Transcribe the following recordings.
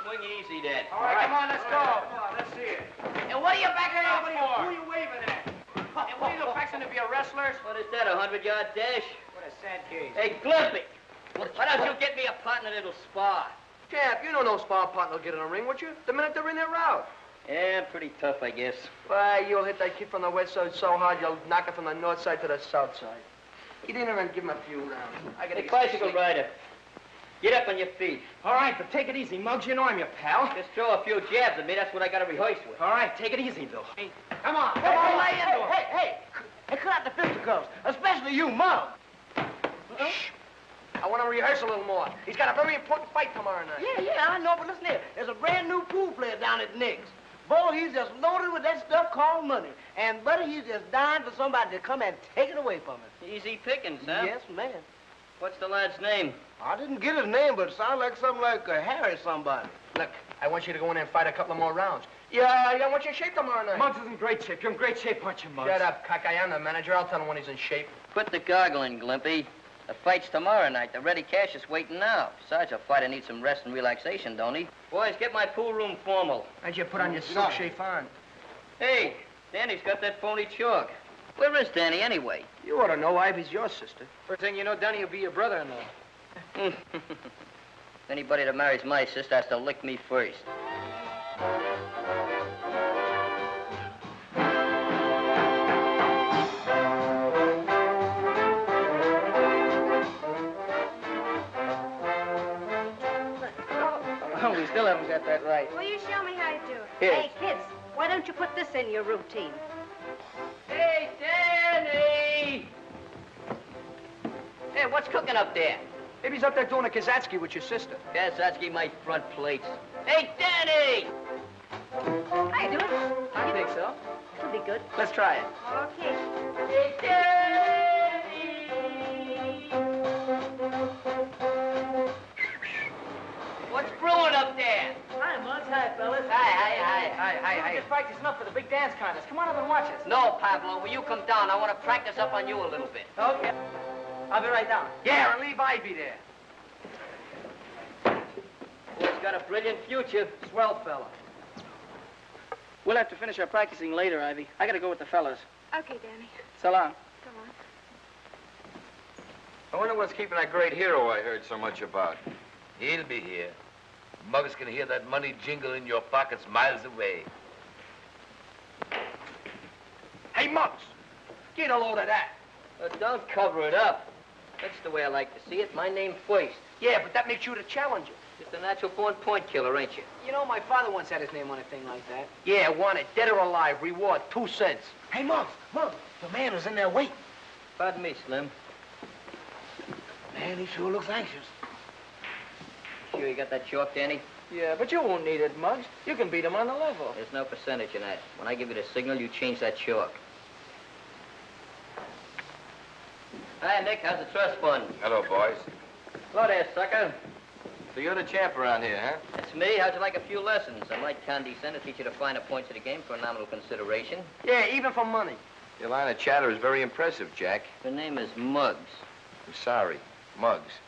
swing easy then. All right, come on, let's go. Come on, let's see it. And what are you back there for? Who are you waving at? And what are you fixing to be a wrestler? What is that, a 100-yard dash? What a sad case. Hey, Glimpy, why don't you get me a partner that'll spar? Champ, you know no spar partner will get in a ring, would you? The minute they're in their route. Yeah, pretty tough, I guess. Why, you'll hit that kid from the west side so hard, you'll knock it from the north side to the south side. He didn't even give him a few rounds. I gotta Hey, bicycle rider, get up on your feet. All right, but take it easy, Muggs. You know I'm your pal. Just throw a few jabs at me. That's what I got to rehearse with. All right, take it easy, Bill. Hey, come on, lay into him. Hey, cut out the fisticuffs, especially you, Muggs. Shh. I want to rehearse a little more. He's got a very important fight tomorrow night. Yeah, I know, but listen here. There's a brand new pool player down at Nick's. Boy, he's just loaded with that stuff called money. And, buddy, he's just dying for somebody to come and take it away from him. Easy pickings, huh? Yes, man. What's the lad's name? I didn't get his name, but it sounds like something like Harry somebody. Look, I want you to go in there and fight a couple of more rounds. Yeah, I want you in shape tomorrow night. Muggs is in great shape. You're in great shape, aren't you, Muggs? Shut up, cockeye. I'm the manager. I'll tell him when he's in shape. Put the goggle in, Glimpy. The fight's tomorrow night. The ready cash is waiting now. Besides, a fighter needs some rest and relaxation, don't he? Boys, get my pool room formal. How'd you put on your silk chiffon? Hey, Danny's got that phony chalk. Where is Danny, anyway? You ought to know Ivy's your sister. First thing you know, Danny will be your brother-in-law. Anybody that marries my sister has to lick me first. Oh, we still haven't got that right. Will you show me how to do it? Here. Hey, kids, why don't you put this in your routine? Hey, Danny! Hey, what's cooking up there? Maybe he's up there doing a Kazatsky with your sister. Kazatsky, my front plates. Hey, Danny! How you doing? I think so. It'll be good. Let's try it. Okay. Hey, Danny! What's brewing up there? Hi, Muggs. Hi, fellas. Hi. We're just practicing up for the big dance contest. Come on up and watch us. No, Pablo, will you come down? I want to practice up on you a little bit. Okay. I'll be right down. Yeah, and leave Ivy there. Boy's got a brilliant future. Swell fella. We'll have to finish our practicing later, Ivy. I gotta go with the fellas. Okay, Danny. So long. Come on. I wonder what's keeping that great hero I heard so much about. He'll be here. Muggs can hear that money jingle in your pockets miles away. Hey, Muggs, get a load of that. Don't cover it up. That's the way I like to see it. My name first. Yeah, but that makes you the challenger. Just a natural-born point killer, ain't you? You know, my father once had his name on a thing like that. Yeah, want it. Dead or alive. Reward, 2 cents. Hey, Muggs, the man is in there waiting. Pardon me, Slim. Man, he sure looks anxious. Sure you got that chalk, Danny? Yeah, but you won't need it, Muggs. You can beat him on the level. There's no percentage in that. When I give you the signal, you change that chalk. Hi, Nick. How's the trust fund? Hello, boys. Hello there, sucker. So you're the champ around here, huh? That's me. How'd you like a few lessons? I might condescend to teach you the finer points of the game for a nominal consideration. Yeah, even for money. Your line of chatter is very impressive, Jack. Her name is Muggs. I'm sorry. Muggs.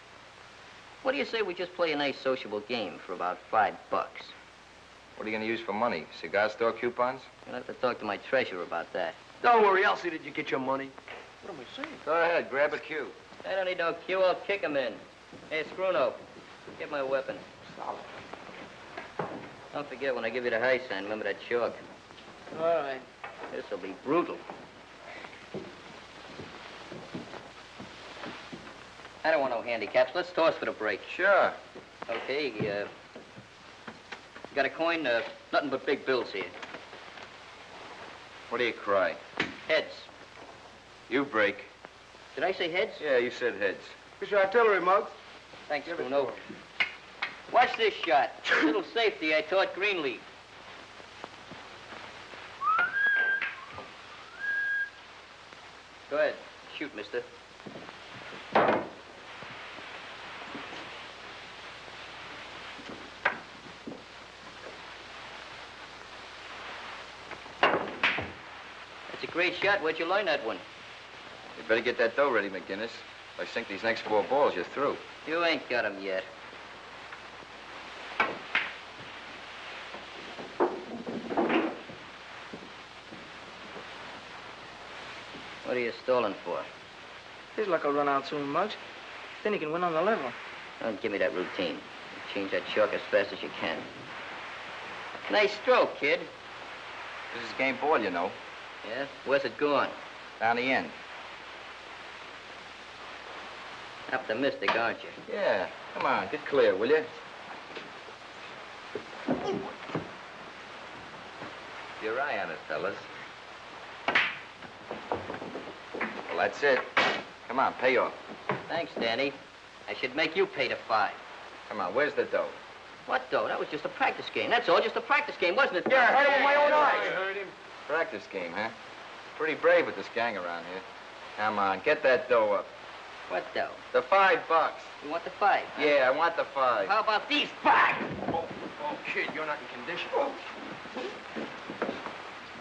What do you say we just play a nice sociable game for about $5? What are you going to use for money? Cigar store coupons? You'll have to talk to my treasurer about that. Don't worry, I'll see that you get your money. What am I saying? Go ahead, grab a cue. I don't need no cue. I'll kick him in. Hey, Scruno, get my weapon. Solid. Don't forget, when I give you the high sign, remember that chalk. All right. This'll be brutal. I don't want no handicaps. Let's toss for the break. Sure. Okay, you got a coin? Nothing but big bills here. What do you cry? Heads. You break. Did I say heads? Yeah, you said heads. Here's your artillery, Muggs. Thanks, Bruno. Watch this shot. Little safety I taught Greenleaf. Go ahead. Shoot, mister. That's a great shot. Where'd you learn that one? You better get that dough ready, McGinnis. If I sink these next 4 balls, you're through. You ain't got 'em yet. What are you stalling for? His luck will run out soon, Muggs. Then he can win on the level. Don't give me that routine. Change that chalk as fast as you can. Nice stroke, kid. This is game ball, you know. Yeah? Where's it going? Down the end. Optimistic, aren't you? Yeah. Come on, get clear, will you? Your eye on it, fellas. Well, that's it. Come on, pay off. Thanks, Danny. I should make you pay the 5. Come on, where's the dough? What, though? That was just a practice game. That's all, just a practice game, wasn't it? Yeah, I heard it with my own eyes. I heard him. Practice game, huh? Pretty brave with this gang around here. Come on, get that dough up. What dough? The $5. You want the 5? Huh? Yeah, I want the 5. How about these 5? Oh, kid, you're not in condition.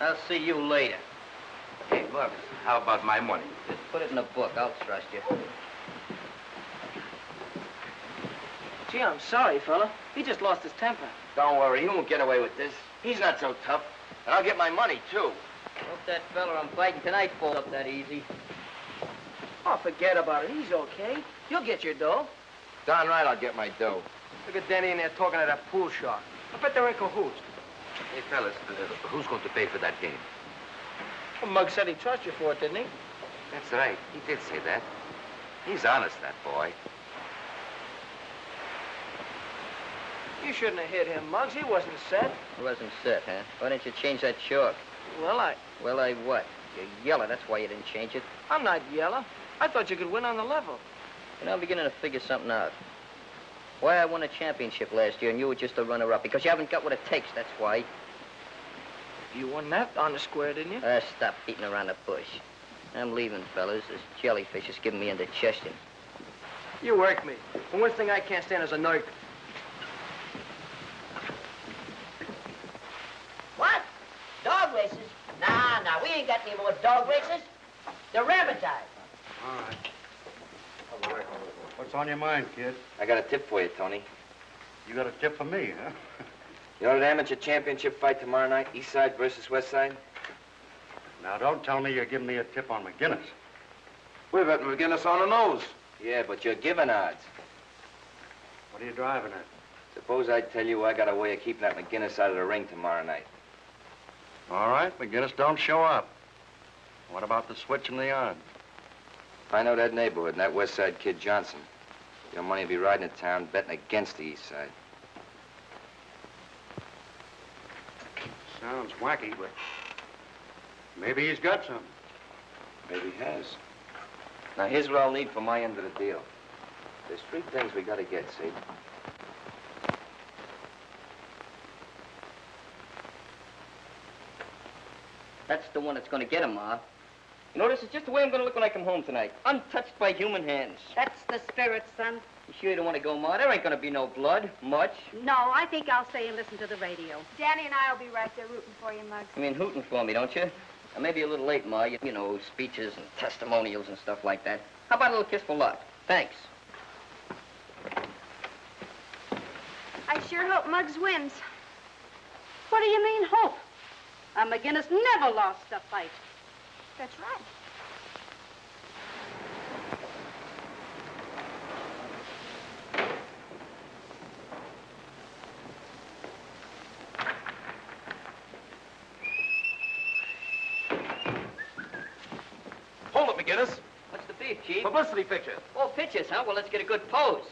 I'll see you later. Hey, look, how about my money? Just put it in the book. I'll trust you. Gee, I'm sorry, fella. He just lost his temper. Don't worry, he won't get away with this. He's not so tough. And I'll get my money, too. Hope that fella I'm fighting tonight falls up that easy. Oh, forget about it. He's okay. You'll get your dough. Darn right I'll get my dough. Look at Danny in there talking to that pool shark. I bet they're in cahoots. Hey, fellas, who's going to pay for that game? Well, Muggs said he trusts you for it, didn't he? That's right. He did say that. He's honest, that boy. You shouldn't have hit him, Muggs. He wasn't set. It wasn't set, huh? Why didn't you change that chalk? Well, Well, I what? You're yellow. That's why you didn't change it. I'm not yellow. I thought you could win on the level. You know, I'm beginning to figure something out. Why I won a championship last year and you were just a runner-up. Because you haven't got what it takes, that's why. You won that on the square, didn't you? Stop beating around the bush. I'm leaving, fellas. This jellyfish is giving me indigestion. You work me. The one thing I can't stand is a nerk. What? Dog races? Nah, we ain't got any more dog races. They're rabbit eyes. All right. What's on your mind, kid? I got a tip for you, Tony. You got a tip for me, huh? You know that amateur championship fight tomorrow night, East Side versus West Side? Now, don't tell me you're giving me a tip on McGinnis. We're betting McGinnis on the nose. Yeah, but you're giving odds. What are you driving at? Suppose I tell you I got a way of keeping that McGinnis out of the ring tomorrow night. All right, McGinnis don't show up. What about the switch and the odds? If I know that neighborhood and that West Side kid Johnson, your money will be riding in town betting against the East Side. Sounds wacky, but maybe he's got some. Maybe he has. Now, here's what I'll need for my end of the deal. There's 3 things we gotta get, see? That's the one that's going to get him, Ma. You know, this is just the way I'm going to look when I come home tonight. Untouched by human hands. That's the spirit, son. You sure you don't want to go, Ma? There ain't going to be no blood. Much. No, I think I'll stay and listen to the radio. Danny and I will be right there rooting for you, Muggs. You mean hooting for me, don't you? I may be a little late, Ma. You know, speeches and testimonials and stuff like that. How about a little kiss for luck? Thanks. I sure hope Muggs wins. What do you mean, hope? McGinnis never lost a fight. That's right. Hold it, McGinnis. What's the beef, Chief? Publicity picture. Oh, pictures, huh? Well, let's get a good pose.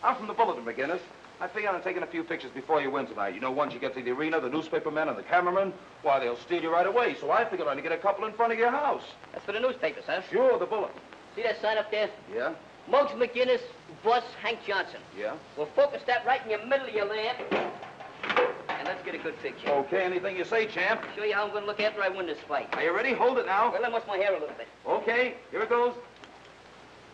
I'm from the Bulletin, McGinnis. I figure on taking a few pictures before you win tonight. You know, once you get to the arena, the newspapermen and the cameramen, why, they'll steal you right away. So I figured I'd get a couple in front of your house. That's for the newspapers, huh? Sure, the Bulletin. See that sign up there? Yeah? Muggs McGinnis, boss Hank Johnson. Yeah? We'll focus that right in the middle of your lamp. And let's get a good picture. Okay, anything you say, champ. Show you how I'm going to look after I win this fight. Are you ready? Hold it now. Well, I must my hair a little bit. Okay, here it goes.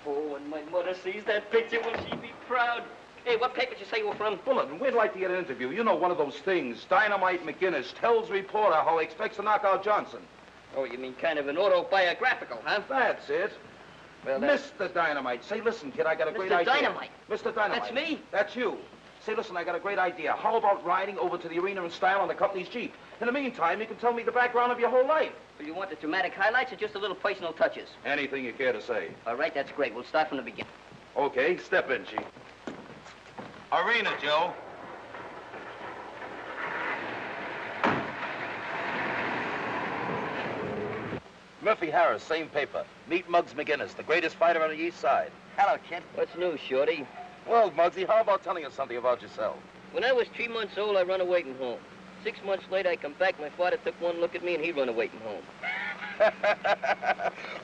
Oh, when my mother sees that picture, will she be proud? Hey, what paper did you say you were from? Bulletin, we'd like to get an interview. You know, one of those things. Dynamite McGinnis tells reporter how he expects to knock out Johnson. Oh, you mean kind of an autobiographical, huh? That's it. Well, that's... Mr. Dynamite. Say, listen, kid, I got a great Mr. idea. Dynamite? Mr. Dynamite. That's me? That's you. Say, listen, I got a great idea. How about riding over to the arena in style on the company's Jeep? In the meantime, you can tell me the background of your whole life. Well, you want the dramatic highlights or just a little personal touches? Anything you care to say. All right, that's great. We'll start from the beginning. Okay, step in, Chief. Arena, Joe. Murphy Harris, same paper. Meet Muggs McGinnis, the greatest fighter on the East Side. Hello, kid. What's new, Shorty? Well, Muggsy, how about telling us something about yourself? When I was 3 months old, I run away from home. 6 months later, I come back. My father took one look at me, and he run away from home.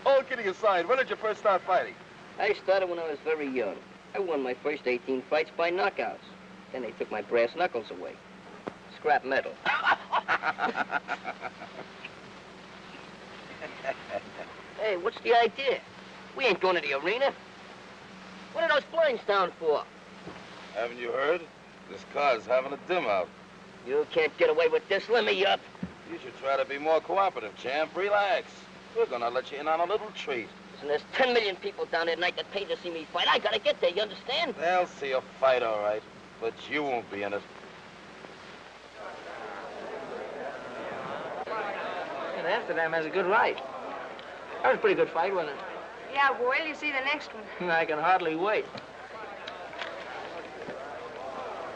All kidding aside, when did you first start fighting? I started when I was very young. I won my first 18 fights by knockouts. Then they took my brass knuckles away. Scrap metal. Hey, what's the idea? We ain't going to the arena. What are those blinds down for? Haven't you heard? This car's having a dim out. You can't get away with this. Let me up. You should try to be more cooperative, champ. Relax. We're gonna let you in on a little treat. Listen, there's 10 million people down there tonight that paid to see me fight. I gotta get there, you understand? They'll see you fight, all right. But you won't be in it. And Amsterdam has a good ride. That was a pretty good fight, wasn't it? Yeah, well, you see the next one. I can hardly wait.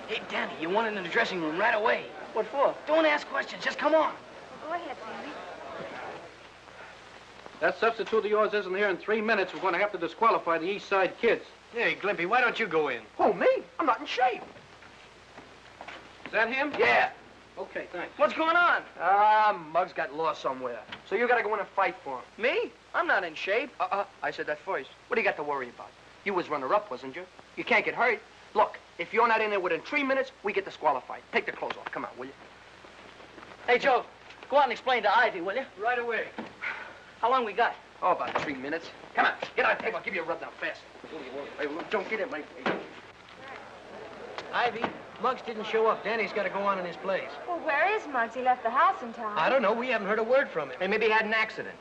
Hey, Danny, you want in the dressing room right away. What for? Don't ask questions. Just come on. Go ahead, Sammy. That substitute of yours isn't here in 3 minutes. We're going to have to disqualify the East Side kids. Hey, Glimpy, why don't you go in? Who, me? I'm not in shape. Is that him? Yeah. Okay, thanks. What's going on? Muggs got lost somewhere. So you gotta go in and fight for him. Me? I'm not in shape. I said that first. What do you got to worry about? You was runner-up, wasn't you? You can't get hurt. Look, if you're not in there within 3 minutes, we get disqualified. Take the clothes off. Come on, will you? Hey, Joe, go out and explain to Ivy, will you? Right away. How long we got? Oh, about 3 minutes. Come on, get on the table. I'll give you a rub down fast. Hey, look, don't get in my face. Ivy, Muggs didn't show up. Danny's got to go on in his place. Well, where is Muggs? He left the house in time. I don't know. We haven't heard a word from him. Hey, maybe he had an accident.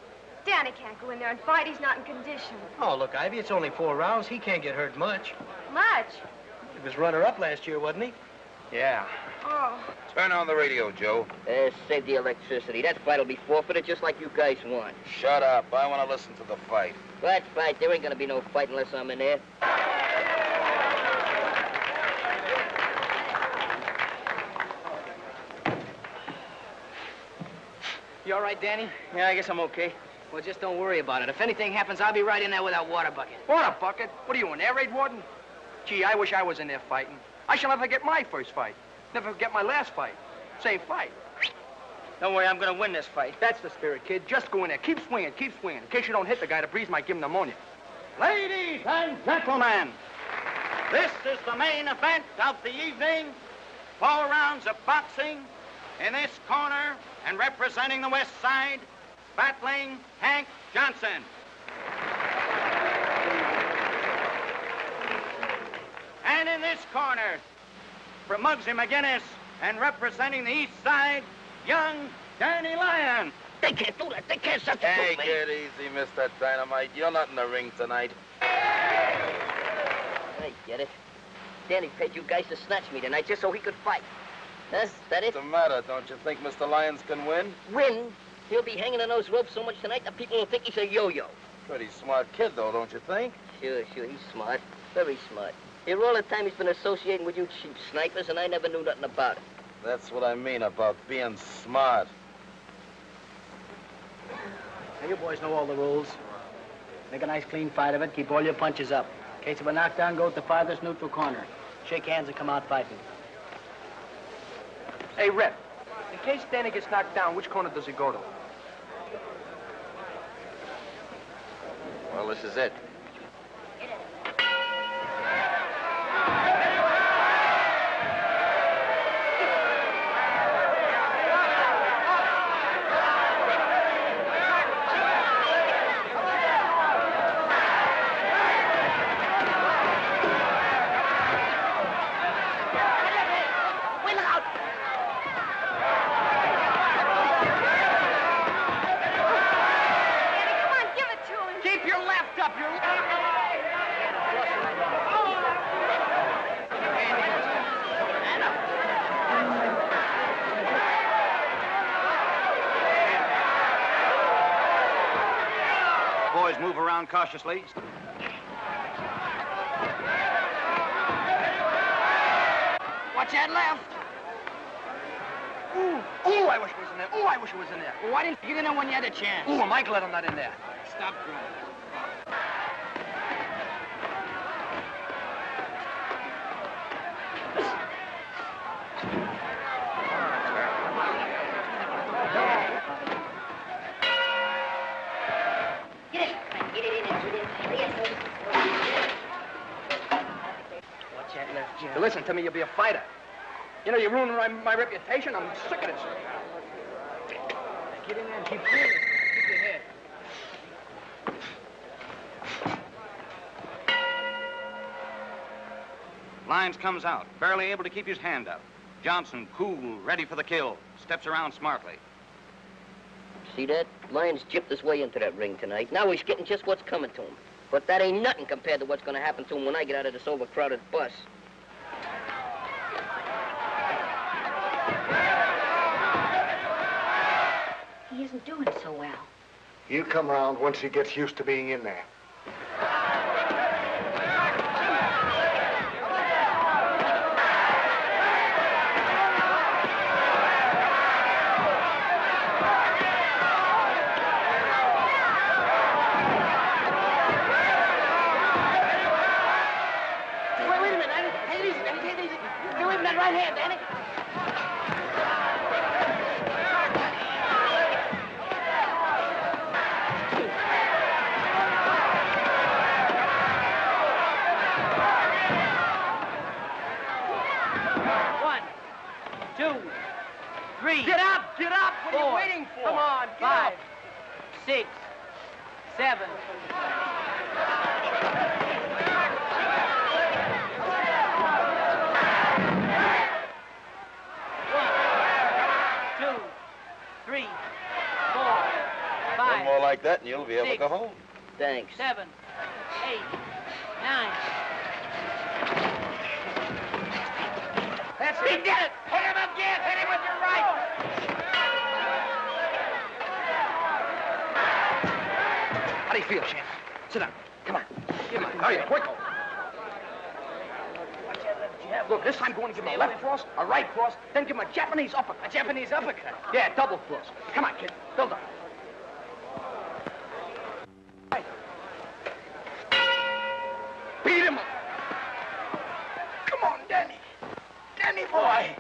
Danny can't go in there and fight. He's not in condition. Oh, look, Ivy, it's only 4 rounds. He can't get hurt much. Much? He was runner-up last year, wasn't he? Yeah. Oh. Turn on the radio, Joe. Save the electricity. That fight'll be forfeited just like you guys want. Shut up. I want to listen to the fight. What fight? There ain't gonna be no fight unless I'm in there. You all right, Danny? Yeah, I guess I'm okay. Well, just don't worry about it. If anything happens, I'll be right in there with that water bucket. Water bucket? What are you, an air raid warden? Gee, I wish I was in there fighting. I shall never get my first fight. Never get my last fight. Same fight. Don't worry, I'm gonna win this fight. That's the spirit, kid. Just go in there. Keep swinging, keep swinging. In case you don't hit the guy, the breeze might give him pneumonia. Ladies and gentlemen, this is the main event of the evening. 4 rounds of boxing. In this corner, and representing the West Side, battling Hank Johnson. And in this corner, from Muggsy McGinnis, and representing the East Side, young Danny Lyon. They can't do that. They can't substitute Hey, me. get easy, Mr. Dynamite. You're not in the ring tonight. I get it. Danny paid you guys to snatch me tonight just so he could fight. Huh? Is that it? What's the matter? Don't you think Mr. Lyons can win? Win? He'll be hanging on those ropes so much tonight that people will think he's a yo-yo. Pretty smart kid, though, don't you think? Sure. He's smart. Very smart. Here all the time he's been associating with you cheap snipers, and I never knew nothing about it. That's what I mean about being smart. Now, you boys know all the rules. Make a nice clean fight of it. Keep all your punches up. In case of a knockdown, go to the farthest neutral corner. Shake hands and come out fighting. Hey, Rep, in case Danny gets knocked down, which corner does he go to? Well, this is it. Keep your left up, you... around cautiously. Watch that left. Ooh, I wish it was in there. Ooh, I wish it was in there. Well, why didn't you get in when you had a chance? Ooh, Mike let him not in there. Stop crying. Watch that left, Jim. Listen to me, you'll be a fighter. You know, you're ruining my reputation. I'm sick of this. Get in there and keep cool. Keep your head. Lyons comes out, barely able to keep his hand up. Johnson, cool, ready for the kill, steps around smartly. See that? Lyons gypped his way into that ring tonight. Now he's getting just what's coming to him. But that ain't nothing compared to what's going to happen to him when I get out of this overcrowded bus. He isn't doing so well. He'll come around once he gets used to being in there. Wait a minute, Danny. Take it easy, Danny. Take it easy. Get away from that right hand, Danny. Get up! Get up! What are you waiting for? Come on, get 5, up! 6, 7. One more like that and you'll be able to go home. Thanks. 7, 8, 9. That's it. He did it! Hit him again! Hit him with your right! How do you feel, champ? Sit down. Come on. Give him a hurry up, quick. Look, this time go on and give him a left cross, a right cross, then give him a Japanese uppercut. A Japanese uppercut? Yeah, double cross. Come on, kid. Build up. Right. Beat him up. Come on, Danny. Danny boy.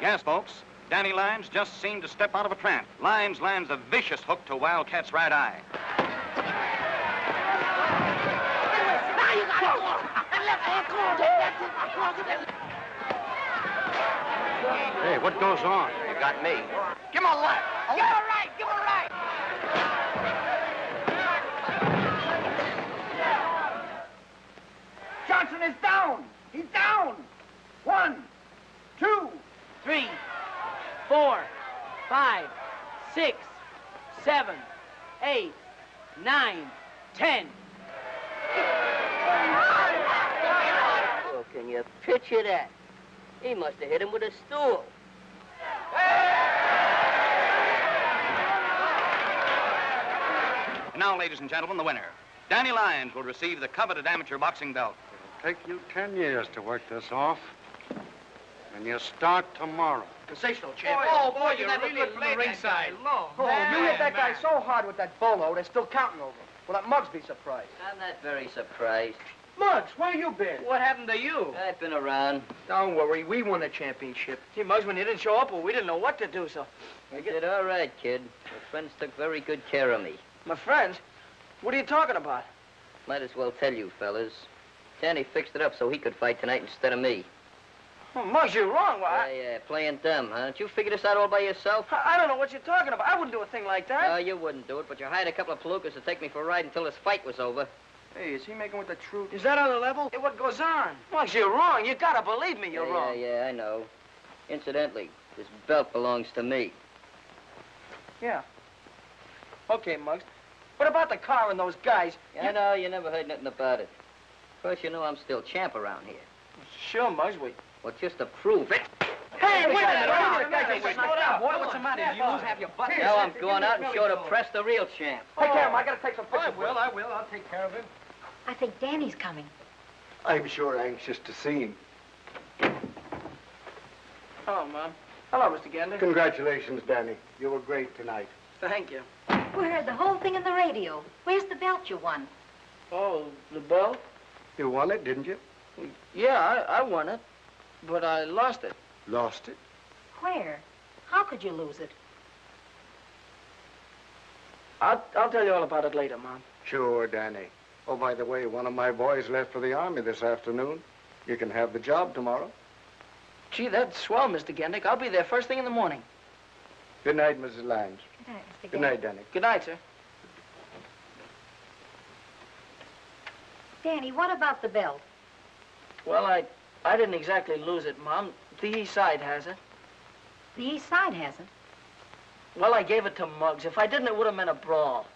Yes, folks. Danny Lyons just seemed to step out of a trance. Lyons lands a vicious hook to Wildcat's right eye. Now you got it. And left hand, come on, Danny. Hey, what goes on? You got me. Give him a left. Give him a right. Give him a right. Johnson is down. He's down. 1, 2, 3, 4, 5, 6, 7, 8, 9, 10. Well, can you picture that? He must have hit him with a stool. And now, ladies and gentlemen, the winner. Danny Lyons will receive the coveted amateur boxing belt. It'll take you 10 years to work this off. And you start tomorrow. Sensational, champ. Oh, boy, you you never really could play laid that ringside. guy low. Oh, Man, you hit that guy man. so hard with that bolo, they're still counting over. Will that Muggs be surprised? I'm not very surprised. Muggs, where you been? What happened to you? I've been around. Don't worry, we won the championship. Gee, Muggs, when you didn't show up, well, we didn't know what to do, so... You did all right, kid. Your friends took very good care of me. My friends? What are you talking about? Might as well tell you, fellas. Danny fixed it up so he could fight tonight instead of me. Oh, Muggs, you're wrong. Why? Yeah, playing dumb, huh? Did you figure this out all by yourself? I don't know what you're talking about. I wouldn't do a thing like that. No, you wouldn't do it, but you hired a couple of palookas to take me for a ride until this fight was over. Hey, is he making with the truth? Is that on the level? Hey, what goes on? Muggs, you're wrong. You gotta believe me, you're wrong. Yeah, I know. Incidentally, this belt belongs to me. Yeah. Okay, Muggs. What about the car and those guys? I know, you never heard nothing about it. Of course, you know I'm still champ around here. Sure, Muggs. Well, just to prove it. Hey, wait a minute. Slow down, boy. What's the matter? You lose half your butt. Now I'm going out and show the press the real champ. Take care of him. I gotta take some pictures. I will. I'll take care of him. I think Danny's coming. I'm sure anxious to see him. Hello, Mom. Hello, Mr. Gander. Congratulations, Danny. You were great tonight. Thank you. We heard the whole thing in the radio. Where's the belt you won? Oh, the belt? You won it, didn't you? Yeah, I won it, but I lost it. Lost it? Where? How could you lose it? I'll tell you all about it later, Mom. Sure, Danny. Oh, by the way, one of my boys left for the Army this afternoon. You can have the job tomorrow. Gee, that's swell, Mr. Gendick. I'll be there first thing in the morning. Good night, Mrs. Lange. Good night, Mr. Good night, Danny. Good night, sir. Danny, what about the belt? Well, I didn't exactly lose it, Mom. The East Side has it. The East Side hasn't. Well, I gave it to Muggs. If I didn't, it would have meant a brawl.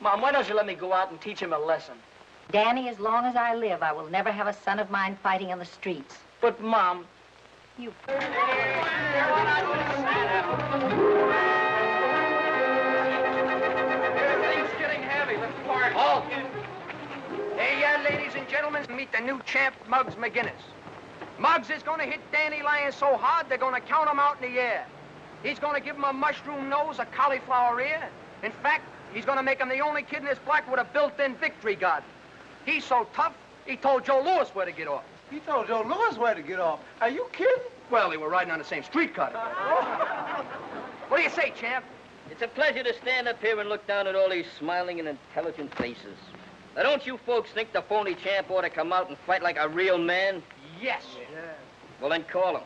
Mom, why don't you let me go out and teach him a lesson? Danny, as long as I live, I will never have a son of mine fighting in the streets. But, Mom... You... Everything's getting heavy. Let's park. Halt! Hey, ladies and gentlemen, meet the new champ, Muggs McGinnis. Muggs is going to hit Danny Lyons so hard, they're going to count him out in the air. He's going to give him a mushroom nose, a cauliflower ear. In fact, he's going to make him the only kid in this block with a built-in victory garden. He's so tough, he told Joe Louis where to get off. He told Joe Louis where to get off. Are you kidding? Well, they were riding on the same streetcar. What do you say, champ? It's a pleasure to stand up here and look down at all these smiling and intelligent faces. Now, don't you folks think the phony champ ought to come out and fight like a real man? Yes. Yeah. Well, then call him.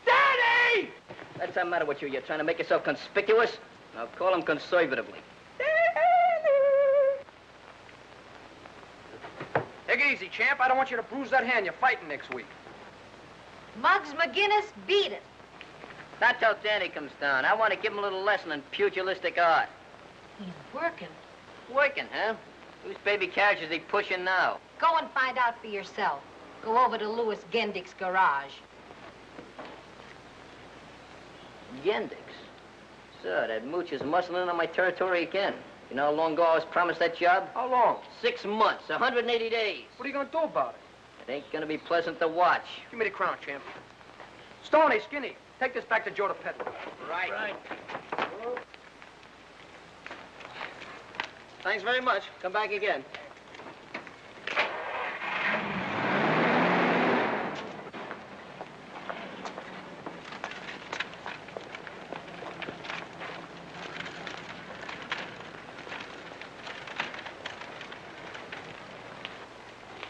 Daddy! What's the matter with you? You're trying to make yourself conspicuous? Now, call him conservatively. Take it easy, champ. I don't want you to bruise that hand. You're fighting next week. Muggs McGinnis, beat it. Not till Danny comes down. I want to give him a little lesson in pugilistic art. He's working. Working, huh? Whose baby carriage is he pushing now? Go and find out for yourself. Go over to Louis Gendick's garage. Gendick's? Sir, that mooch is muscling in on my territory again. You know how long ago I was promised that job? How long? 6 months, 180 days. What are you going to do about it? It ain't gonna be pleasant to watch. Give me the crown, champ. Stoney, Skinny, take this back to Joe the Peddler. Right. Thanks very much. Come back again.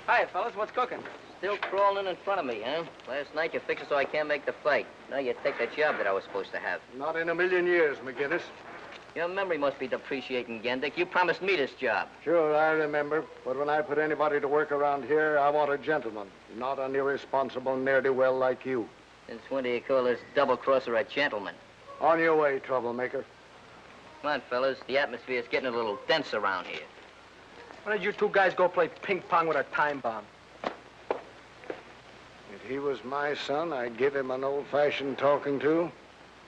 Hi, fellas. What's cooking? Still crawling in front of me, huh? Last night you fixed it so I can't make the fight. Now you take that job that I was supposed to have. Not in a million years, McGinnis. Your memory must be depreciating, Gendick. You promised me this job. Sure, I remember. But when I put anybody to work around here, I want a gentleman, not an irresponsible ne'er-do-well like you. Since when do you call this double-crosser a gentleman? On your way, troublemaker. Come on, fellas. The atmosphere's getting a little dense around here. Why don't you two guys go play ping pong with a time bomb? If he was my son, I'd give him an old-fashioned talking to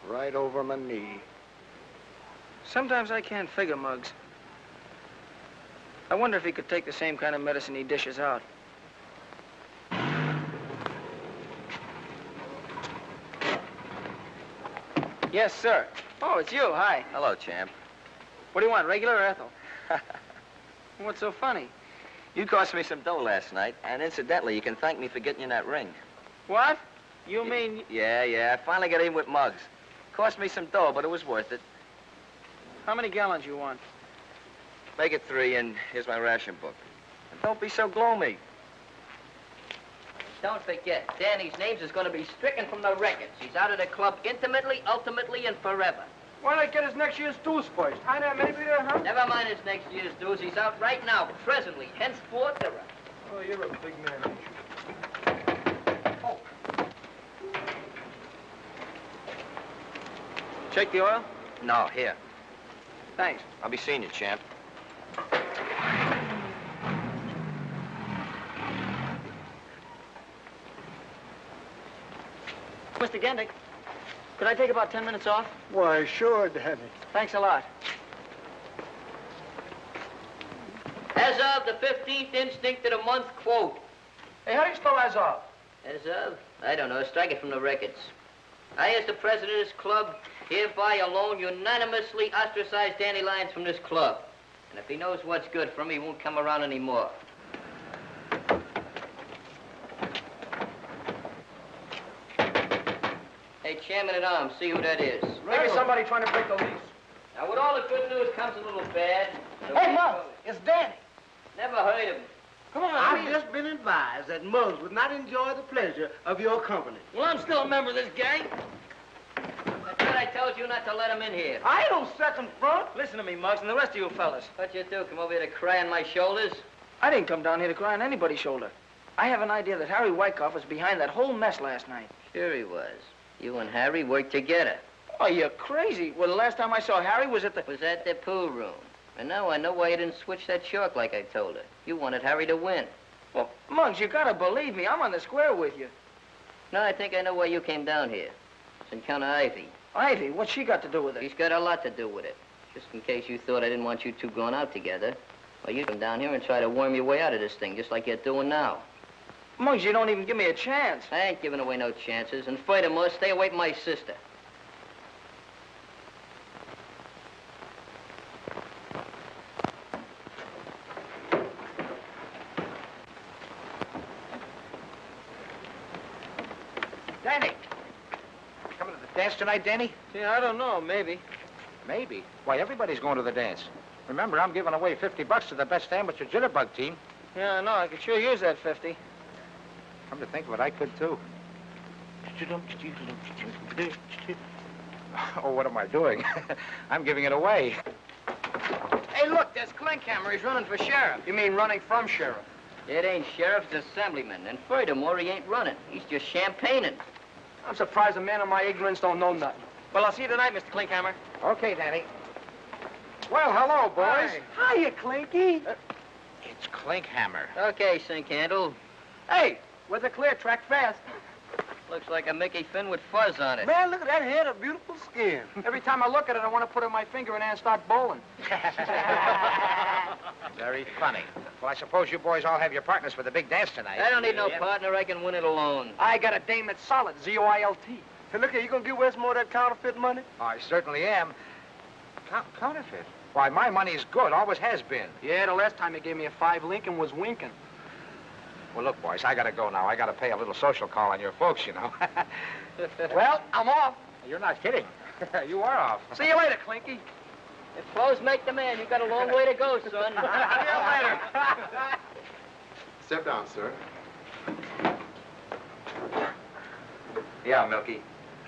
right over my knee. Sometimes I can't figure, Muggs. I wonder if he could take the same kind of medicine he dishes out. Yes, sir. Oh, it's you. Hi. Hello, champ. What do you want, regular or Ethel? What's so funny? You cost me some dough last night, and incidentally, you can thank me for getting you that ring. What? You mean... Yeah. I finally got in with Muggs. Cost me some dough, but it was worth it. How many gallons you want? Make it 3, and here's my ration book. And don't be so gloomy. Don't forget, Danny's names is going to be stricken from the records. He's out of the club intimately, ultimately, and forever. Why don't I get his next year's dues first? I know, maybe there, huh? Never mind his next year's dues. He's out right now, presently, henceforth, ever. Oh, you're a big man, ain't you? Oh. Check the oil? No, here. Thanks. I'll be seeing you, champ. Mr. Gendick, could I take about 10 minutes off? Why, sure, Danny. Thanks a lot. As of the 15th instinct of the month, quote. Hey, how do you spell as of? As of? I don't know. Strike it from the records. I, as the president of this club, hereby alone unanimously ostracize Danny Lyons from this club. And if he knows what's good for him, he won't come around anymore. Hey, Chairman-at-Arms, see who that is. Maybe somebody trying to break the lease. Now, with all the good news comes a little bad. Hey, Muggs, it's Danny. Never heard of him. Come on, I've just been advised that Muggs would not enjoy the pleasure of your company. Well, I'm still a member of this gang. I thought I told you not to let him in here. I ain't no second front. Listen to me, Muggs, and the rest of you fellas. What'd you do? Come over here to cry on my shoulders? I didn't come down here to cry on anybody's shoulder. I have an idea that Harry Wyckoff was behind that whole mess last night. Sure he was. You and Harry worked together. Oh, you're crazy. Well, the last time I saw Harry was at the... Was at the pool room. And now I know why you didn't switch that shark like I told her. You wanted Harry to win. Well, Muggs, you gotta believe me. I'm on the square with you. No, I think I know why you came down here. It's Encounter Ivy. Ivy? What's she got to do with it? She's got a lot to do with it. Just in case you thought I didn't want you two going out together. Well, you come down here and try to worm your way out of this thing, just like you're doing now. Muggs, you don't even give me a chance. I ain't giving away no chances. And furthermore, stay away from my sister. Danny! Coming to the dance tonight, Danny? Yeah, I don't know. Maybe. Maybe. Why, everybody's going to the dance. Remember, I'm giving away $50 to the best amateur jitterbug team. Yeah, I know. I could sure use that 50. Come to think of it, I could, too. Oh, what am I doing? I'm giving it away. Hey, look, there's Klinkhammer. He's running for sheriff. You mean running from sheriff? It ain't sheriff, it's assemblyman. And furthermore, he ain't running. He's just champagning. I'm surprised a man of my ignorance don't know nothing. Well, I'll see you tonight, Mr. Klinkhammer. Okay, Danny. Well, hello, boys. Hiya, Clinky. It's Klinkhammer. Okay, sink handle. Hey, with a clear track fast. Looks like a Mickey Finn with fuzz on it. Man, look at that head of beautiful skin. Every time I look at it, I want to put in my finger in there and start bowling. Very funny. Well, I suppose you boys all have your partners for the big dance tonight. I don't need no partner. I can win it alone. I got a dame that's solid, Z-O-I-L-T. Hey, look here, you gonna give Wes more of that counterfeit money? I certainly am. Counterfeit? Why, my money's good. Always has been. Yeah, the last time you gave me a 5 Lincoln was winking. Well, look, boys, I gotta go now. I gotta pay a little social call on your folks, you know. Well, I'm off. You're not kidding. You are off. See you later, Clinky. If clothes make the man, you got a long way to go, son. See you later. Step down, sir. Yeah, Milky.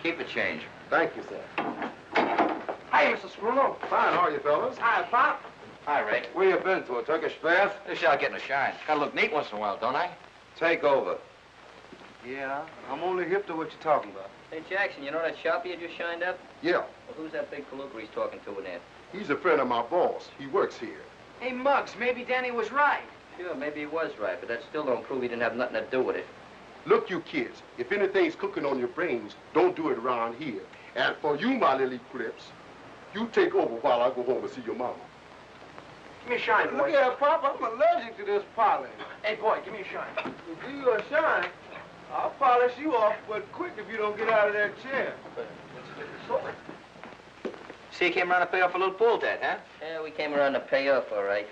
Keep the change. Thank you, sir. Hey, Mr. Scruno. Fine, how are you, fellas? Hi, Pop. Hi, Ray. Where you been, to a Turkish bath? This shot getting a shine. Gotta look neat once in a while, don't I? Take over. Yeah, I'm only hip to what you're talking about. Hey, Jackson, you know that shopper you just shined up? Yeah, Well, who's that big palooka he's talking to in there? he's a friend of my boss. He works here. Hey, Muggs, maybe Danny was right. Sure, maybe he was right, but that still don't prove he didn't have nothing to do with it. Look, you kids, if anything's cooking on your brains, don't do it around here. And for you, my little crips, you take over while I go home and see your mama. Give me a shine, boy. Look here, Pop, I'm allergic to this polish. Hey, boy, give me a shine. If you a shine, I'll polish you off but quick if you don't get out of that chair. See, you came around to pay off a little pull debt, huh? Yeah, we came around to pay off, all right.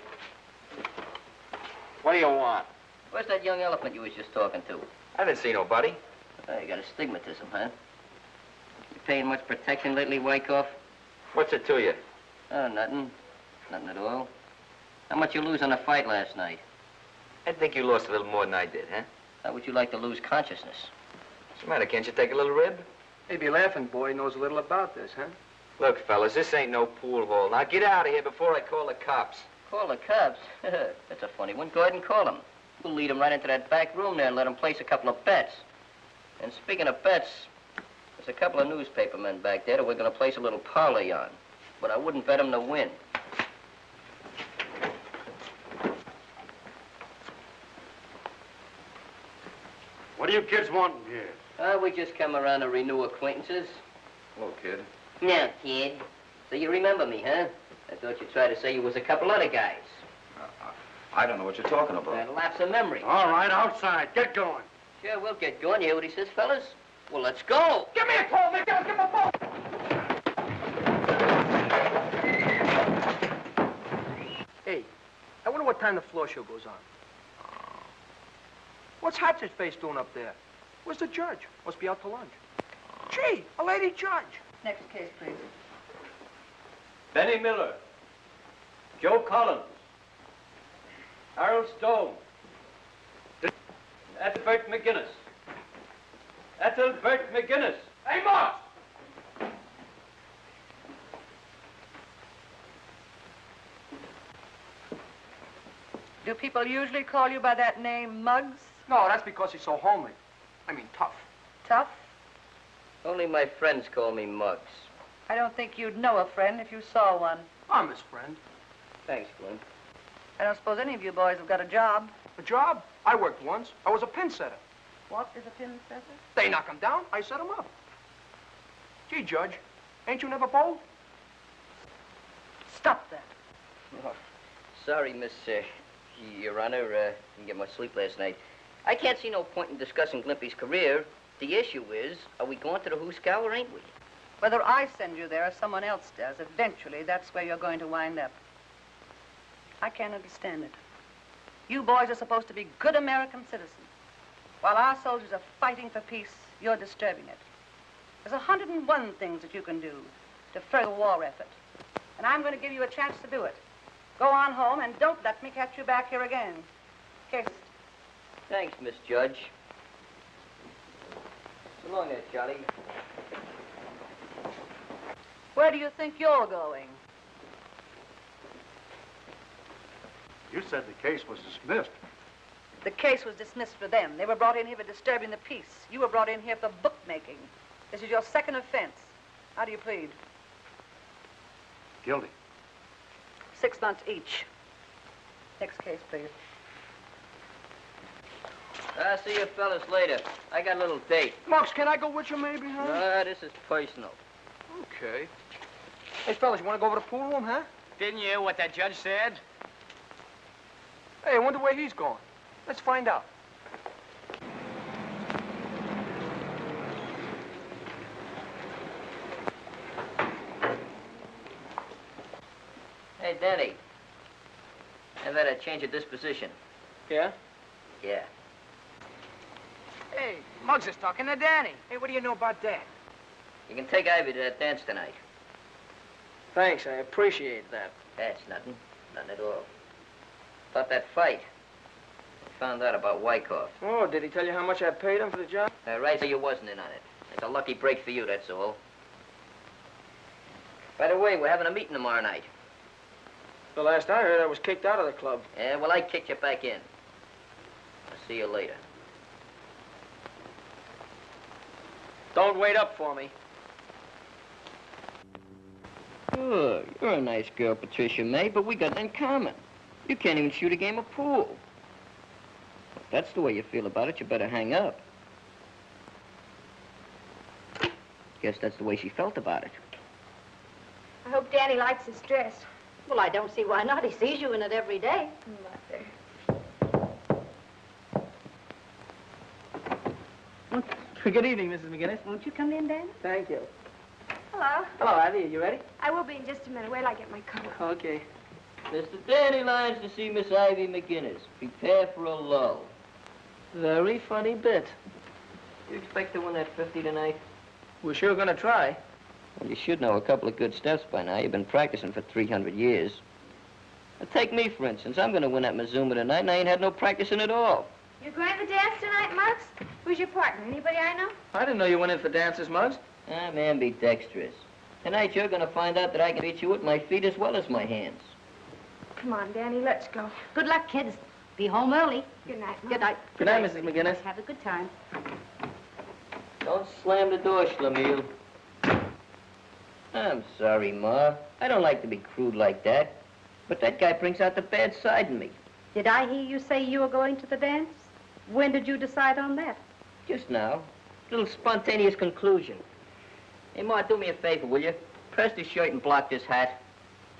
What do you want? Where's that young elephant you was just talking to? I didn't see nobody. Oh, you got astigmatism, huh? You paying much protection lately, Wyckoff? What's it to you? Oh, nothing. Nothing at all. How much you lose on the fight last night? I think you lost a little more than I did, huh? How would you like to lose consciousness? What's the matter? Can't you take a little rib? Maybe laughing boy knows a little about this, huh? Look, fellas, this ain't no pool hall. Now get out of here before I call the cops. Call the cops? That's a funny one. Go ahead and call them. We'll lead them right into that back room there and let them place a couple of bets. And speaking of bets, there's a couple of newspaper men back there that we're going to place a little parlay on. But I wouldn't bet them to win. What do you kids want in here? We just come around to renew acquaintances. Hello, kid. Now, kid. So you remember me, huh? I thought you'd try to say you was a couple other guys. I don't know what you're talking about. That lapse of memory. All right, outside. Get going. Sure, we'll get going. You hear what he says, fellas? Well, let's go. Give me a call, McGinnis. Give him a phone. Hey, I wonder what time the floor show goes on. What's Hatcher's face doing up there? Where's the judge? Must be out to lunch. Gee, a lady judge. Next case, please. Benny Miller, Joe Collins, Harold Stone, Ethelbert McGinnis. Ethelbert McGinnis. Hey, Moss! Do people usually call you by that name, Muggs? No, that's because he's so homely. I mean, tough. Tough? Only my friends call me Muggs. I don't think you'd know a friend if you saw one. I'm his friend. Thanks, Glenn. I don't suppose any of you boys have got a job. A job? I worked once. I was a pin setter. What is a pin setter? They knock him down, I set him up. Gee, Judge, ain't you never bowled? Stop that. Oh, sorry, Miss, Your Honor, didn't get much sleep last night. I can't see no point in discussing Glimpy's career. The issue is, are we going to the Hooskow or ain't we? Whether I send you there or someone else does, eventually that's where you're going to wind up. I can't understand it. You boys are supposed to be good American citizens. While our soldiers are fighting for peace, you're disturbing it. There's 101 things that you can do to further the war effort. And I'm going to give you a chance to do it. Go on home and don't let me catch you back here again. Kiss. Thanks, Miss Judge. So long there, Charlie. Where do you think you're going? You said the case was dismissed. The case was dismissed for them. They were brought in here for disturbing the peace. You were brought in here for bookmaking. This is your second offense. How do you plead? Guilty. 6 months each. Next case, please. I'll see you fellas later. I got a little date. Muggs, can I go with you maybe, huh? No, this is personal. Okay. Hey, fellas, you want to go over to the pool room, huh? Didn't you what that judge said? Hey, I wonder where he's going. Let's find out. Hey, Danny. I've had a change of disposition. Yeah? Yeah. Hey, Muggs is talking to Danny. Hey, what do you know about that? You can take Ivy to that dance tonight. Thanks, I appreciate that. That's nothing. Nothing at all. About that fight. I found out about Wyckoff. Oh, did he tell you how much I paid him for the job? Right, so you wasn't in on it. It's a lucky break for you, that's all. By the way, we're having a meeting tomorrow night. The last I heard, I was kicked out of the club. Yeah, well, I kicked you back in. I'll see you later. Don't wait up for me. Sure, you're a nice girl, Patricia May, but we got that in common. You can't even shoot a game of pool. If that's the way you feel about it, you better hang up. Guess that's the way she felt about it. I hope Danny likes his dress. Well, I don't see why not. He sees you in it every day. Mother. Good evening, Mrs. McGinnis. Won't you come in, Dan? Thank you. Hello. Hello, Ivy. Are you ready? I will be in just a minute. Wait till I get my coat. Okay. Mr. Danny Lyons to see Miss Ivy McGinnis. Prepare for a lull. Very funny bit. You expect to win that 50 tonight? We're sure gonna try. Well, you should know a couple of good steps by now. You've been practicing for 300 years. Now, take me, for instance. I'm going to win at Mazuma tonight, and I ain't had no practicing at all. You're going to the dance tonight, Muggs? Who's your partner? Anybody I know? I didn't know you went in for dances, Muggs. Ah, man, be dexterous. Tonight, you're going to find out that I can beat you with my feet as well as my hands. Come on, Danny, let's go. Good luck, kids. Be home early. Good night, Mom. Good night. Good night, Mrs. McGinnis. Have a good time. Don't slam the door, Schlemiel. I'm sorry, Ma. I don't like to be crude like that. But that guy brings out the bad side in me. Did I hear you say you were going to the dance? When did you decide on that? Just now. Little spontaneous conclusion. Hey, Ma, do me a favor, will you? Press this shirt and block this hat.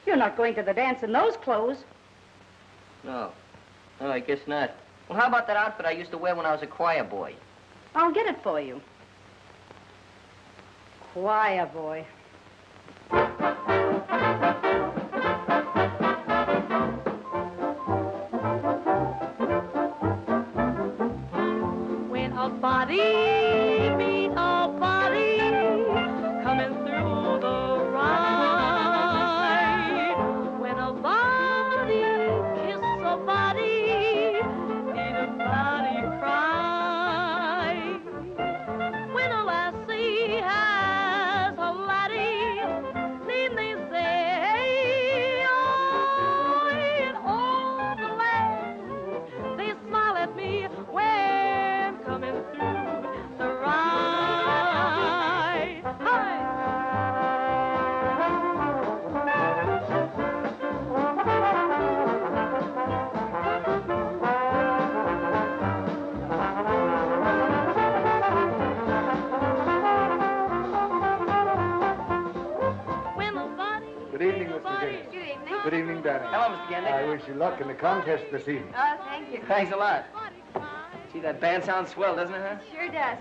You're not going to the dance in those clothes. No. No, I guess not. Well, how about that outfit I used to wear when I was a choir boy? I'll get it for you. Choir boy. When a body meet a body coming through the ride, when a body kiss a body, need a body cry, when a lassie has a laddie, need they say, oh, in all the land, they smile at me when coming through the ride. Hi! Good evening, Mr. Guinness. Good evening. Good evening, Danny. Hello, Mr. Gandy. I wish you luck in the contest this evening. Oh, thank you. Thanks a lot. Gee, that band sounds swell, doesn't it, huh? Sure does.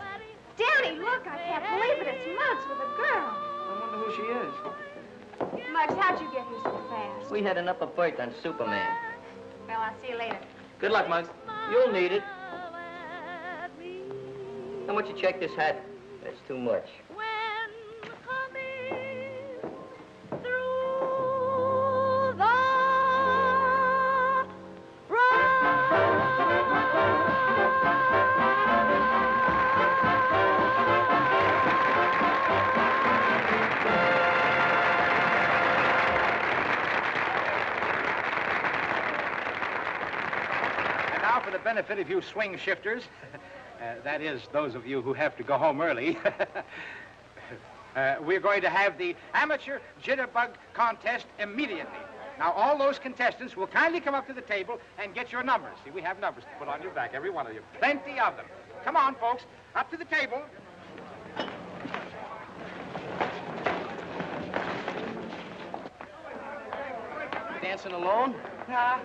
Danny, look, I can't believe it. It's Muggs with a girl. I wonder who she is. Muggs, how'd you get here so fast? We had an upper berth on Superman. Well, I'll see you later. Good luck, Muggs. You'll need it. How much you check this hat? That's too much. And now for the benefit of you swing shifters, that is, those of you who have to go home early, we're going to have the amateur jitterbug contest immediately. Now, all those contestants will kindly come up to the table and get your numbers. See, we have numbers to put on your back, every one of you. Plenty of them. Come on, folks, up to the table. Dancing alone? Nah.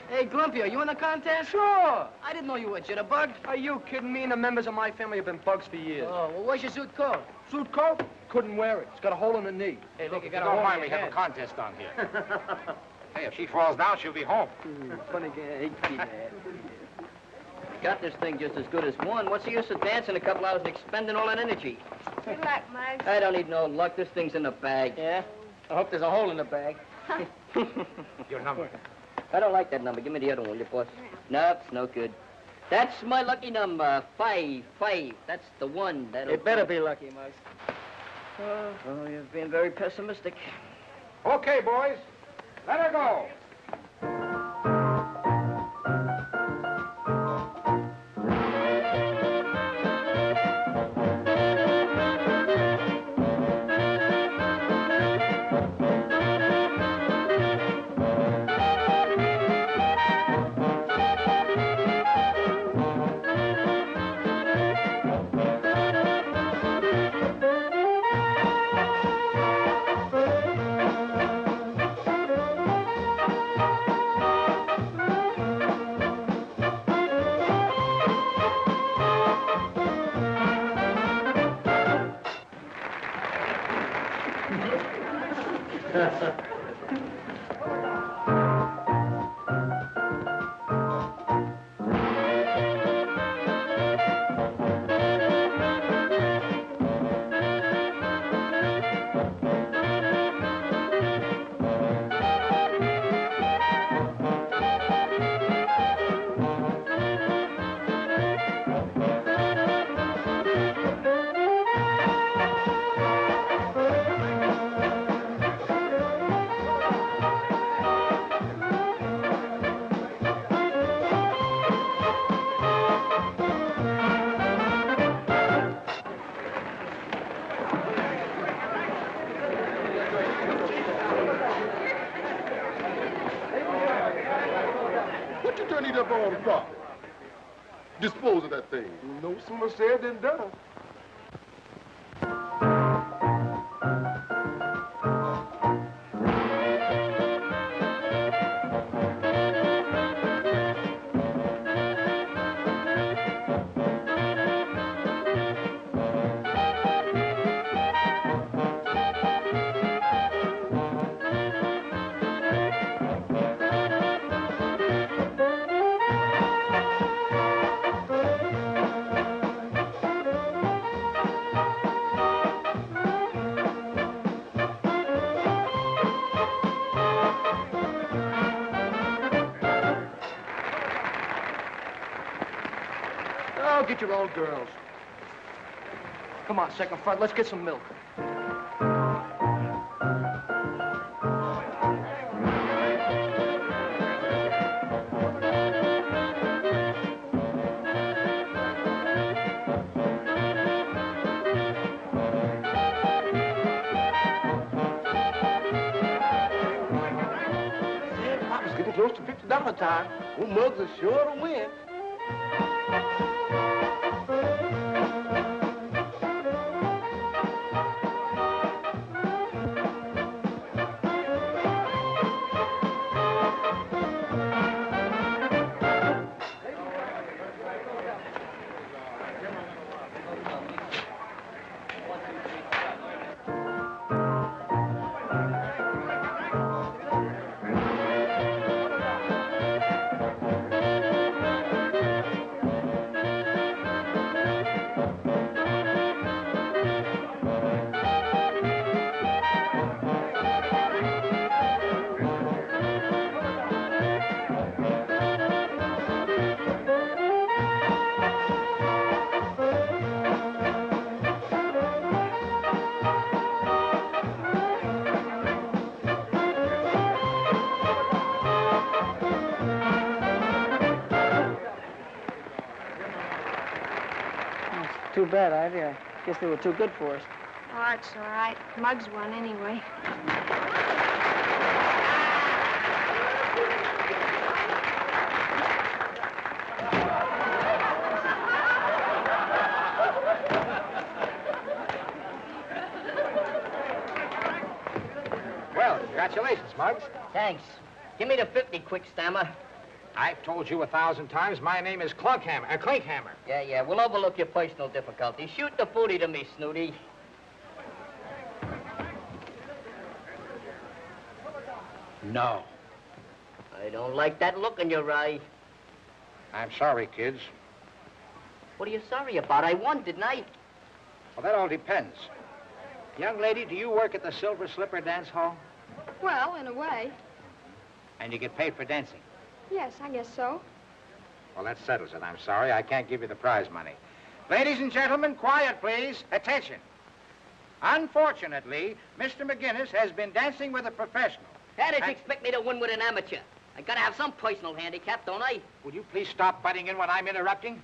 Hey, Glumpy, are you in the contest? Sure. I didn't know you were a jitterbug. Are you kidding me? And the members of my family have been bugs for years. Oh, well, where's your suit coat? Suit coat? Couldn't wear it. It's got a hole in the knee. Hey, look, you If got you a don't hole mind, in we your have a head. contest on here. Hey, if she falls down, she'll be home. Funny guy. Got this thing just as good as one. What's the use of dancing a couple hours and expending all that energy? Good luck, Muggs. I don't need no luck. This thing's in the bag. Yeah? I hope there's a hole in the bag. Your number. I don't like that number. Give me the other one, will you, boss? No, it's no good. That's my lucky number. 5. That's the one. That'll It better be lucky, Muggs. Oh, you're being very pessimistic. Okay, boys, let her go. What you turn it up on the property? Dispose of that thing. No sooner said than done. Look at your old girls. Come on, second front, let's get some milk. Close to $50 time. Well, Muggs is sure to win. Too bad, Ivy. I guess they were too good for us. Oh, it's all right. Muggs won anyway. Well, congratulations, Muggs. Thanks. Give me the 50 quick, Stammer. I've told you 1,000 times my name is Clinkhammer. Yeah, we'll overlook your personal difficulties. Shoot the booty to me, Snooty. No. I don't like that look in your eye. I'm sorry, kids. What are you sorry about? I won, didn't I? Well, that all depends. Young lady, do you work at the Silver Slipper Dance Hall? Well, in a way. And you get paid for dancing? Yes, I guess so. Well, that settles it. I'm sorry. I can't give you the prize money. Ladies and gentlemen, quiet, please. Attention. Unfortunately, Mr. McGinnis has been dancing with a professional. How did you expect me to win with an amateur? I gotta have some personal handicap, don't I? Will you please stop butting in when I'm interrupting?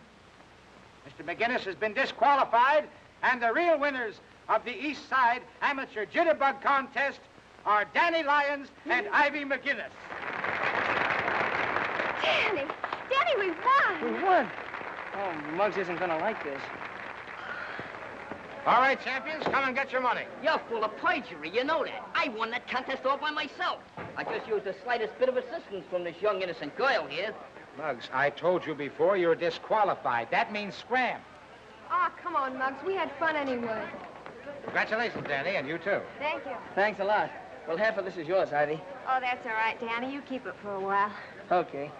Mr. McGinnis has been disqualified, and the real winners of the East Side Amateur Jitterbug Contest are Danny Lyons and Ivy McGinnis. Danny! Danny, we won! We won! Oh, Muggs isn't gonna like this. All right, champions, come and get your money. You're full of perjury, you know that. I won that contest all by myself. I just used the slightest bit of assistance from this young, innocent girl here. Muggs, I told you before, you're disqualified. That means scram. Oh, come on, Muggs. We had fun anyway. Congratulations, Danny, and you too. Thank you. Thanks a lot. Well, half of this is yours, Ivy. Oh, that's all right, Danny. You keep it for a while. Okay.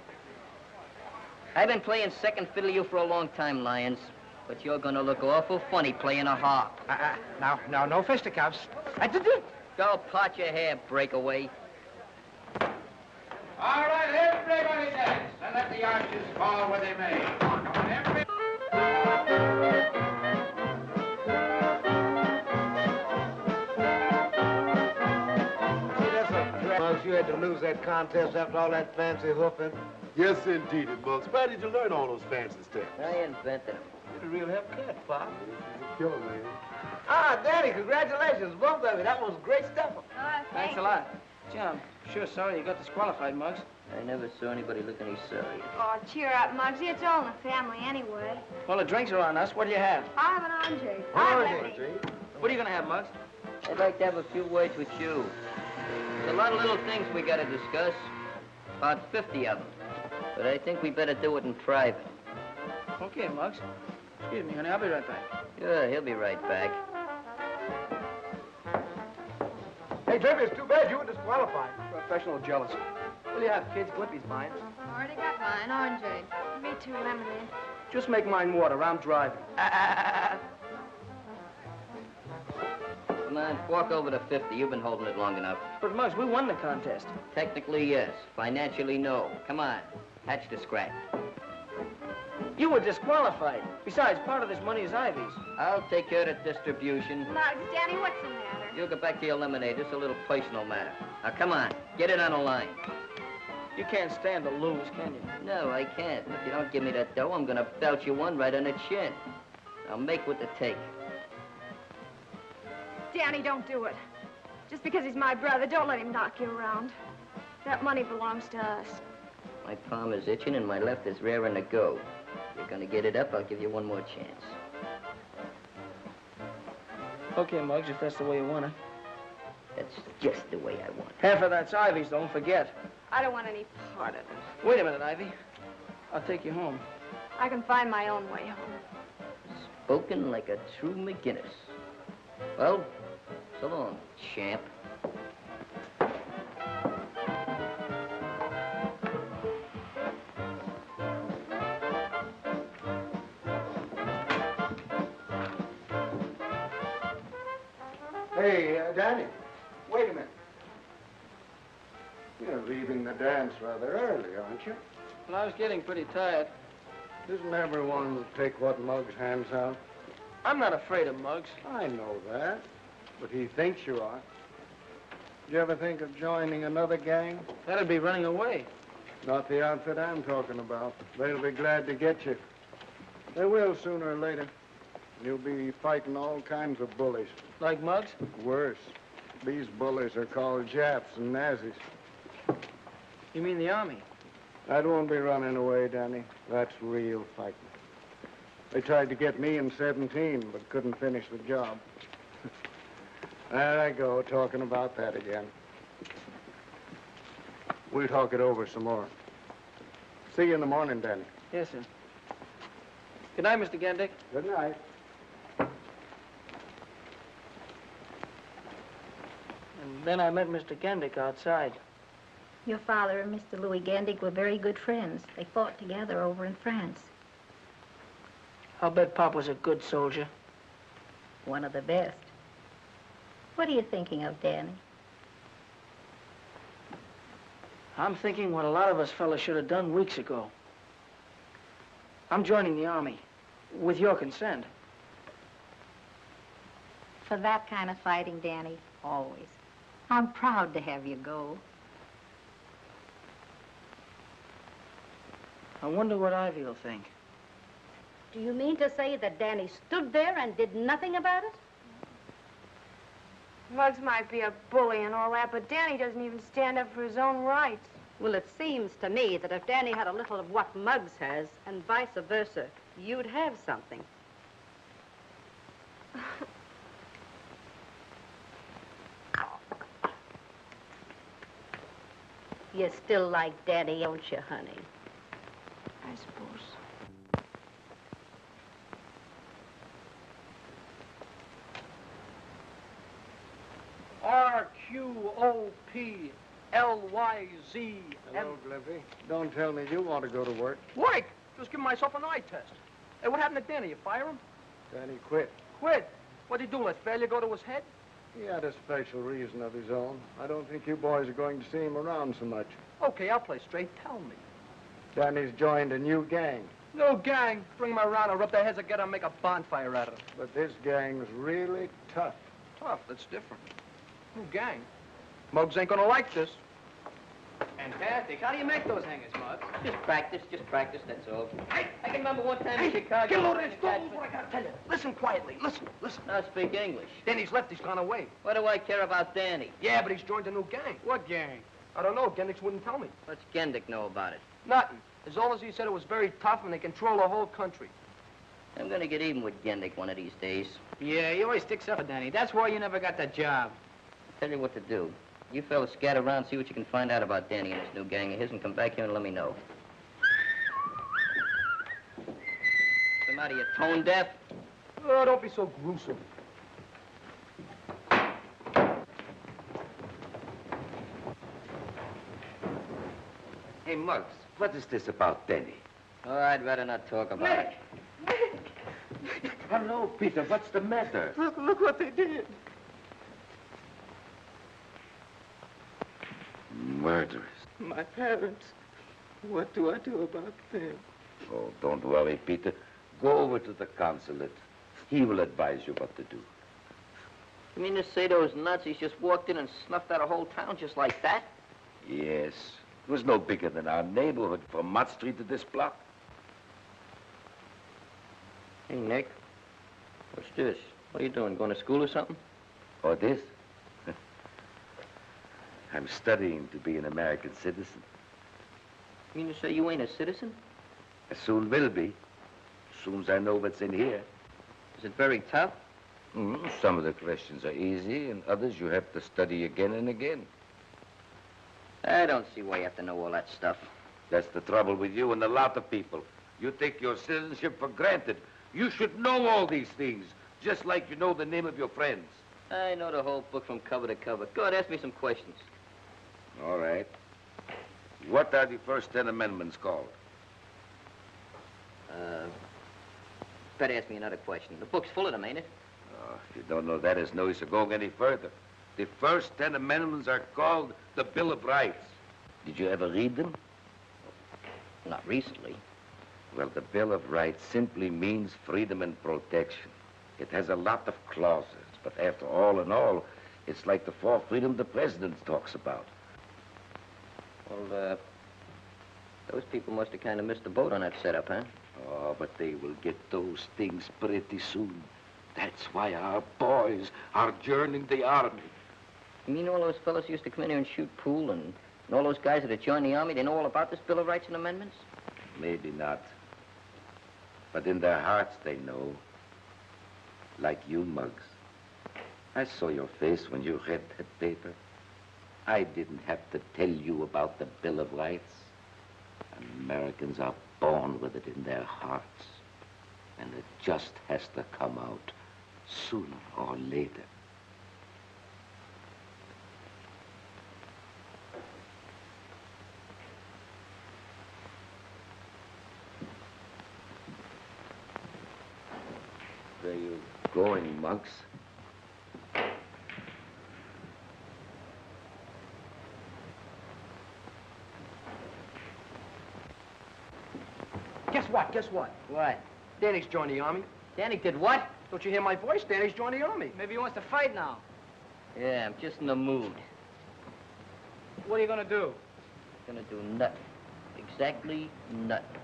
I've been playing second fiddle to you for a long time, Lyons. But you're gonna look awful funny playing a harp. Now, no fisticuffs. Go part your hair, breakaway. All right, everybody dance, and let the arches fall where they may. Come on, everybody. See, that's a drag. You had to lose that contest after all that fancy hoofing. Yes, indeed, Muggs. Where did you learn all those fancy steps? I invented them. You're a real help cat, Pop. He's a killer, man. Ah, Danny, congratulations, both of you. That was great stuff. Thanks a lot. Gee, I'm sure sorry you got disqualified, Muggs. I never saw anybody look any sorry. Oh, cheer up, Muggsy. It's all in the family anyway. Well, the drinks are on us. What do you have? I have an Andre. What are you gonna have, Muggs? I'd like to have a few words with you. There's a lot of little things we gotta discuss. About 50 of them. But I think we better do it in private. Okay, Muggs. Excuse me, honey. I'll be right back. Sure, he'll be right back. Hey, Jimmy, it's too bad you were disqualified. Professional jealousy. What do you have, kids? Blippi's mine. Already got mine, orangeade. Me too, lemonade. Just make mine water. I'm driving. Come on, fork over to 50. You've been holding it long enough. But, Muggs, we won the contest. Technically, yes. Financially, no. Come on. Hatch the scratch. You were disqualified. Besides, part of this money is Ivy's. I'll take care of the distribution. Muggs, Danny, what's the matter? You'll get back to your lemonade. It's a little personal matter. Now, come on. Get it on the line. You can't stand to lose, can you? No, I can't. If you don't give me that dough, I'm gonna belt you one right on the chin. Now, make with the take. Danny, don't do it. Just because he's my brother, don't let him knock you around. That money belongs to us. My palm is itching and my left is raring to go. If you're gonna get it up, I'll give you one more chance. Okay, Muggs, if that's the way you want it. That's just the way I want it. Half of that's Ivy's, don't forget. I don't want any part of it. Wait a minute, Ivy. I'll take you home. I can find my own way home. Spoken like a true McGinnis. Well, so long, champ. Hey, Danny, wait a minute. You're leaving the dance rather early, aren't you? Well, I was getting pretty tired. Doesn't everyone take what Muggs hands out? I'm not afraid of Muggs. I know that, but he thinks you are. Did you ever think of joining another gang? That'd be running away. Not the outfit I'm talking about. They'll be glad to get you. They will sooner or later. You'll be fighting all kinds of bullies. Like Muggs? Worse. These bullies are called Japs and Nazis. You mean the Army? That won't be running away, Danny. That's real fighting. They tried to get me in 17, but couldn't finish the job. There I go, talking about that again. We'll talk it over some more. See you in the morning, Danny. Yes, sir. Good night, Mr. Gendick. Good night. And then I met Mr. Gendick outside. Your father and Mr. Louis Gandick were very good friends. They fought together over in France. I'll bet Pop was a good soldier. One of the best. What are you thinking of, Danny? I'm thinking what a lot of us fellas should have done weeks ago. I'm joining the Army, with your consent. For that kind of fighting, Danny, always. I'm proud to have you go. I wonder what Ivy will think. Do you mean to say that Danny stood there and did nothing about it? Muggs might be a bully and all that, but Danny doesn't even stand up for his own rights. Well, it seems to me that if Danny had a little of what Muggs has, and vice versa, you'd have something. You still like Danny, don't you, honey? I suppose. RQOPLYZ. Hello, Glimpy. Don't tell me you want to go to work. Work? Just give myself an eye test. Hey, what happened to Danny? You fire him? Danny quit. Quit? What'd he do? Let failure go to his head? He had a special reason of his own. I don't think you boys are going to see him around so much. Okay, I'll play straight. Tell me. Danny's joined a new gang. No gang. Bring them around and rub their heads together and make a bonfire out of them. But this gang's really tough. Tough? That's different. New gang. Muggs ain't gonna like this. Fantastic. How do you make those hangers, Muggs? Just practice, that's all. Hey, I can remember one time in hey, Chicago. get a load of this. Don't lose what I gotta tell you. Listen quietly. Listen. Now speak English. Danny's left. He's gone away. What do I care about Danny? Yeah, but he's joined a new gang. What gang? I don't know. Gendick wouldn't tell me. What's Gendick know about it? Nothing. As long as he said it was very tough and they control the whole country. I'm gonna get even with Gendick one of these days. Yeah, he always sticks up for Danny. That's why you never got that job. Tell you what to do. You fellas scatter around, see what you can find out about Danny and his new gang of his, and come back here and let me know. What's the matter, you tone deaf? Oh, don't be so gruesome. Hey, Muggs, what is this about Danny? Oh, I'd rather not talk about it. Hello, Peter, what's the matter? Look what they did. Murderers. My parents. What do I do about them? Oh, don't worry, Peter. Go over to the consulate. He will advise you what to do. You mean to say those Nazis just walked in and snuffed out a whole town just like that? Yes. It was no bigger than our neighborhood from Mott Street to this block. Hey, Nick. What's this? What are you doing? Going to school or something? Or this? I'm studying to be an American citizen. You mean to say you ain't a citizen? I soon will be. As soon as I know what's in here. Is it very tough? Some of the questions are easy, and others you have to study again and again. I don't see why you have to know all that stuff. That's the trouble with you and a lot of people. You take your citizenship for granted. You should know all these things, just like you know the name of your friends. I know the whole book from cover to cover. Go ahead, ask me some questions. All right. What are the first 10 amendments called? Better ask me another question. The book's full of them, ain't it? Oh, if you don't know that, it's no use of going any further. The first 10 amendments are called the Bill of Rights. Did you ever read them? Not recently. Well, the Bill of Rights simply means freedom and protection. It has a lot of clauses, but after all in all, it's like the fourth freedom the president talks about. Well, those people must have kind of missed the boat on that setup, huh? Oh, but they will get those things pretty soon. That's why our boys are joining the army. You mean all those fellas used to come in here and shoot pool, and all those guys that had joined the army, they know all about this Bill of Rights and Amendments? Maybe not. But in their hearts, they know. Like you, Muggs. I saw your face when you read that paper. I didn't have to tell you about the Bill of Rights. Americans are born with it in their hearts. And it just has to come out sooner or later. Where you going, Muggs? Guess what? Guess what? What? Danny's joined the army. Danny did what? Don't you hear my voice? Danny's joined the army. Maybe he wants to fight now. Yeah, I'm just in the mood. What are you gonna do? Gonna do nothing. Exactly nothing.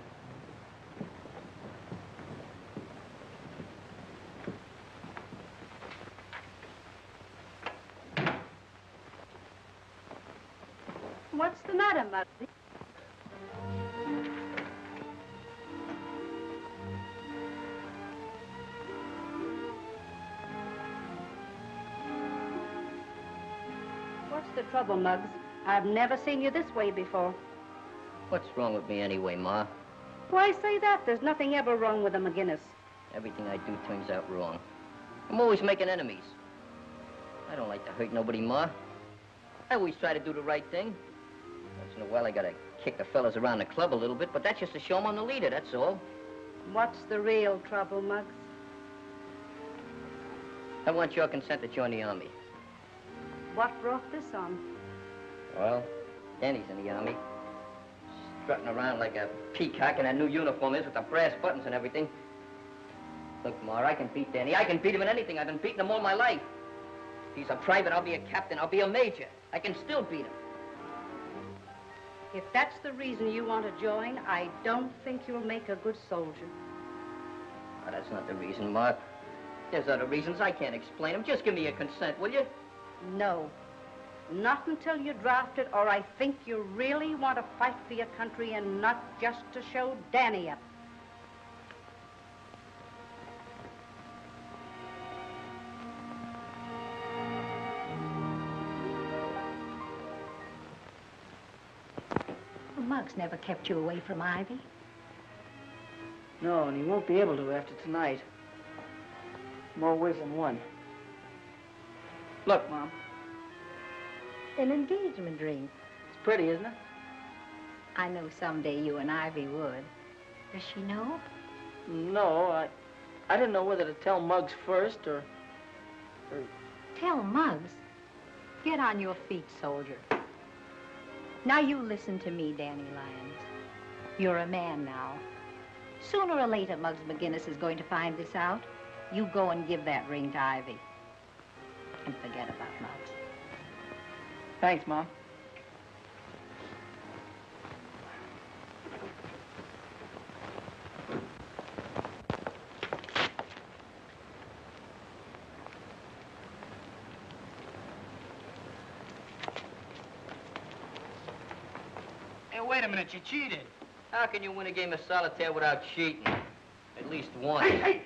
What's the matter, Mother? What's the trouble, Muggs? I've never seen you this way before. What's wrong with me anyway, Ma? Why say that? There's nothing ever wrong with a McGinnis. Everything I do turns out wrong. I'm always making enemies. I don't like to hurt nobody, Ma. I always try to do the right thing. Once in a while, I gotta kick the fellas around the club a little bit, but that's just to show 'em I'm the leader, that's all. What's the real trouble, Muggs? I want your consent to join the army. What brought this on? Well, Danny's in the army. Strutting around like a peacock in that new uniform is with the brass buttons and everything. Look, Ma, I can beat Danny. I can beat him in anything. I've been beating him all my life. If he's a private, I'll be a captain. I'll be a major. I can still beat him. If that's the reason you want to join, I don't think you'll make a good soldier. Oh, that's not the reason, Ma. There's other reasons. I can't explain them. Just give me your consent, will you? No. Not until you're drafted, or I think you really want to fight for your country and not just to show Danny up. Muggs never kept you away from Ivy. No, and he won't be able to after tonight. More ways than one. Look, Mom. An engagement ring. It's pretty, isn't it? I know someday you and Ivy would. Does she know? No, I didn't know whether to tell Muggs first or... Tell Muggs. Get on your feet, soldier. Now you listen to me, Danny Lyons. You're a man now. Sooner or later, Muggs McGinnis is going to find this out. You go and give that ring to Ivy. And forget about Muggs. Thanks, Mom. Hey, wait a minute, you cheated. How can you win a game of solitaire without cheating? At least once. Hey,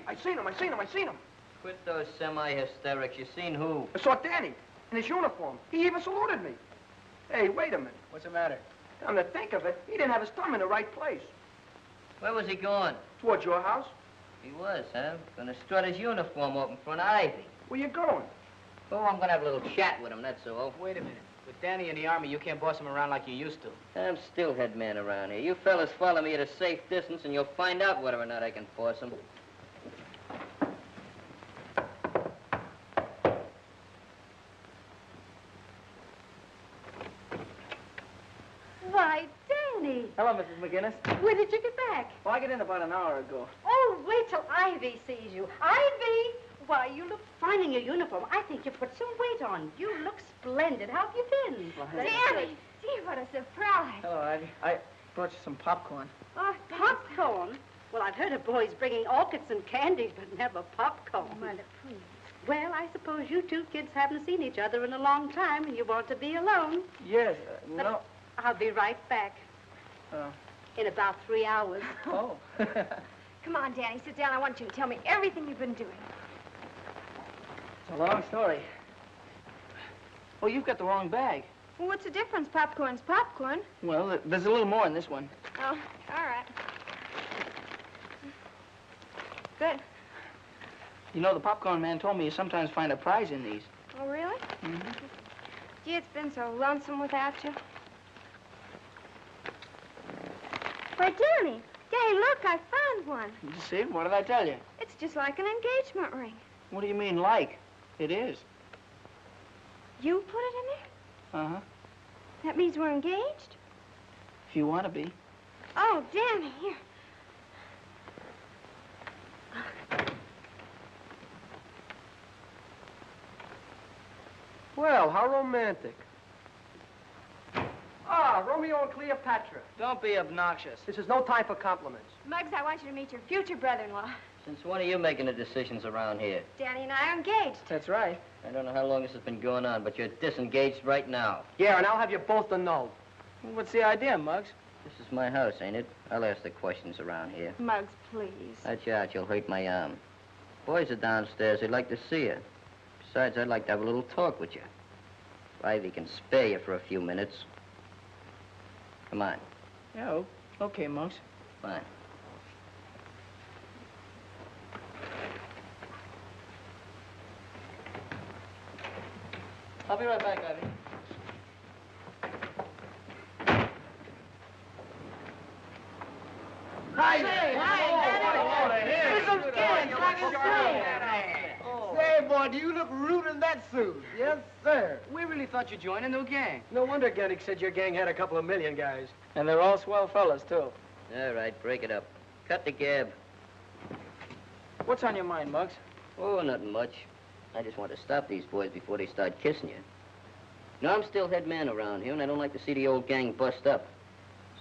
I seen him. Quit those semi-hysterics. You seen who? I saw Danny in his uniform. He even saluted me. Hey, wait a minute. What's the matter? Come to think of it, he didn't have his thumb in the right place. Where was he going? Towards your house. He was, huh? Gonna strut his uniform up in front of Ivy. Where you going? Oh, I'm gonna have a little chat with him, that's all. Wait a minute. With Danny in the Army, you can't boss him around like you used to. I'm still head man around here. You fellas follow me at a safe distance and you'll find out whether or not I can force him. Why, Danny. Hello, Mrs. McGinnis. When did you get back? Well, I got in about an hour ago. Oh, wait till Ivy sees you. Ivy! Why, you look fine in your uniform. I think you put some weight on. You look splendid. How have you been? Well, Danny! Gee, what a surprise. Hello, Ivy. I brought you some popcorn. Oh, popcorn? Well, I've heard of boys bringing orchids and candies, but never popcorn. Mother, please. Well, I suppose you two kids haven't seen each other in a long time, and you want to be alone. Yes, no. I'll be right back. In about 3 hours. Oh. Come on, Danny, sit down. I want you to tell me everything you've been doing. It's a long story. Oh, you've got the wrong bag. Well, what's the difference? Popcorn's popcorn. Well, there's a little more in this one. Oh, all right. Good. You know, the popcorn man told me you sometimes find a prize in these. Oh, really? Mm-hmm. Gee, it's been so lonesome without you. Why, Danny, look, I found one. You see? What did I tell you? It's just like an engagement ring. What do you mean, like? It is. You put it in there? Uh-huh. That means we're engaged? If you want to be. Oh, Danny, here. Well, how romantic. Ah, Romeo and Cleopatra. Don't be obnoxious. This is no time for compliments. Muggs, I want you to meet your future brother-in-law. Since when are you making the decisions around here? Danny and I are engaged. That's right. I don't know how long this has been going on, but you're disengaged right now. Yeah, and I'll have you both to know. What's the idea, Muggs? This is my house, ain't it? I'll ask the questions around here. Muggs, please. Watch out, you'll hurt my arm. Boys are downstairs. They'd like to see you. Besides, I'd like to have a little talk with you. If Ivy can spare you for a few minutes. Come on. Yeah, okay, Muggs. Fine. I'll be right back, Ivy. Hi. Say, boy, do you look rude in that suit? Yes, sir. We really thought you'd join a new gang. No wonder Gendick said your gang had a couple of million guys. And they're all swell fellas, too. All right, break it up. Cut the gab. What's on your mind, Muggs? Oh, nothing much. I just want to stop these boys before they start kissing you. No, I'm still head man around here, and I don't like to see the old gang bust up.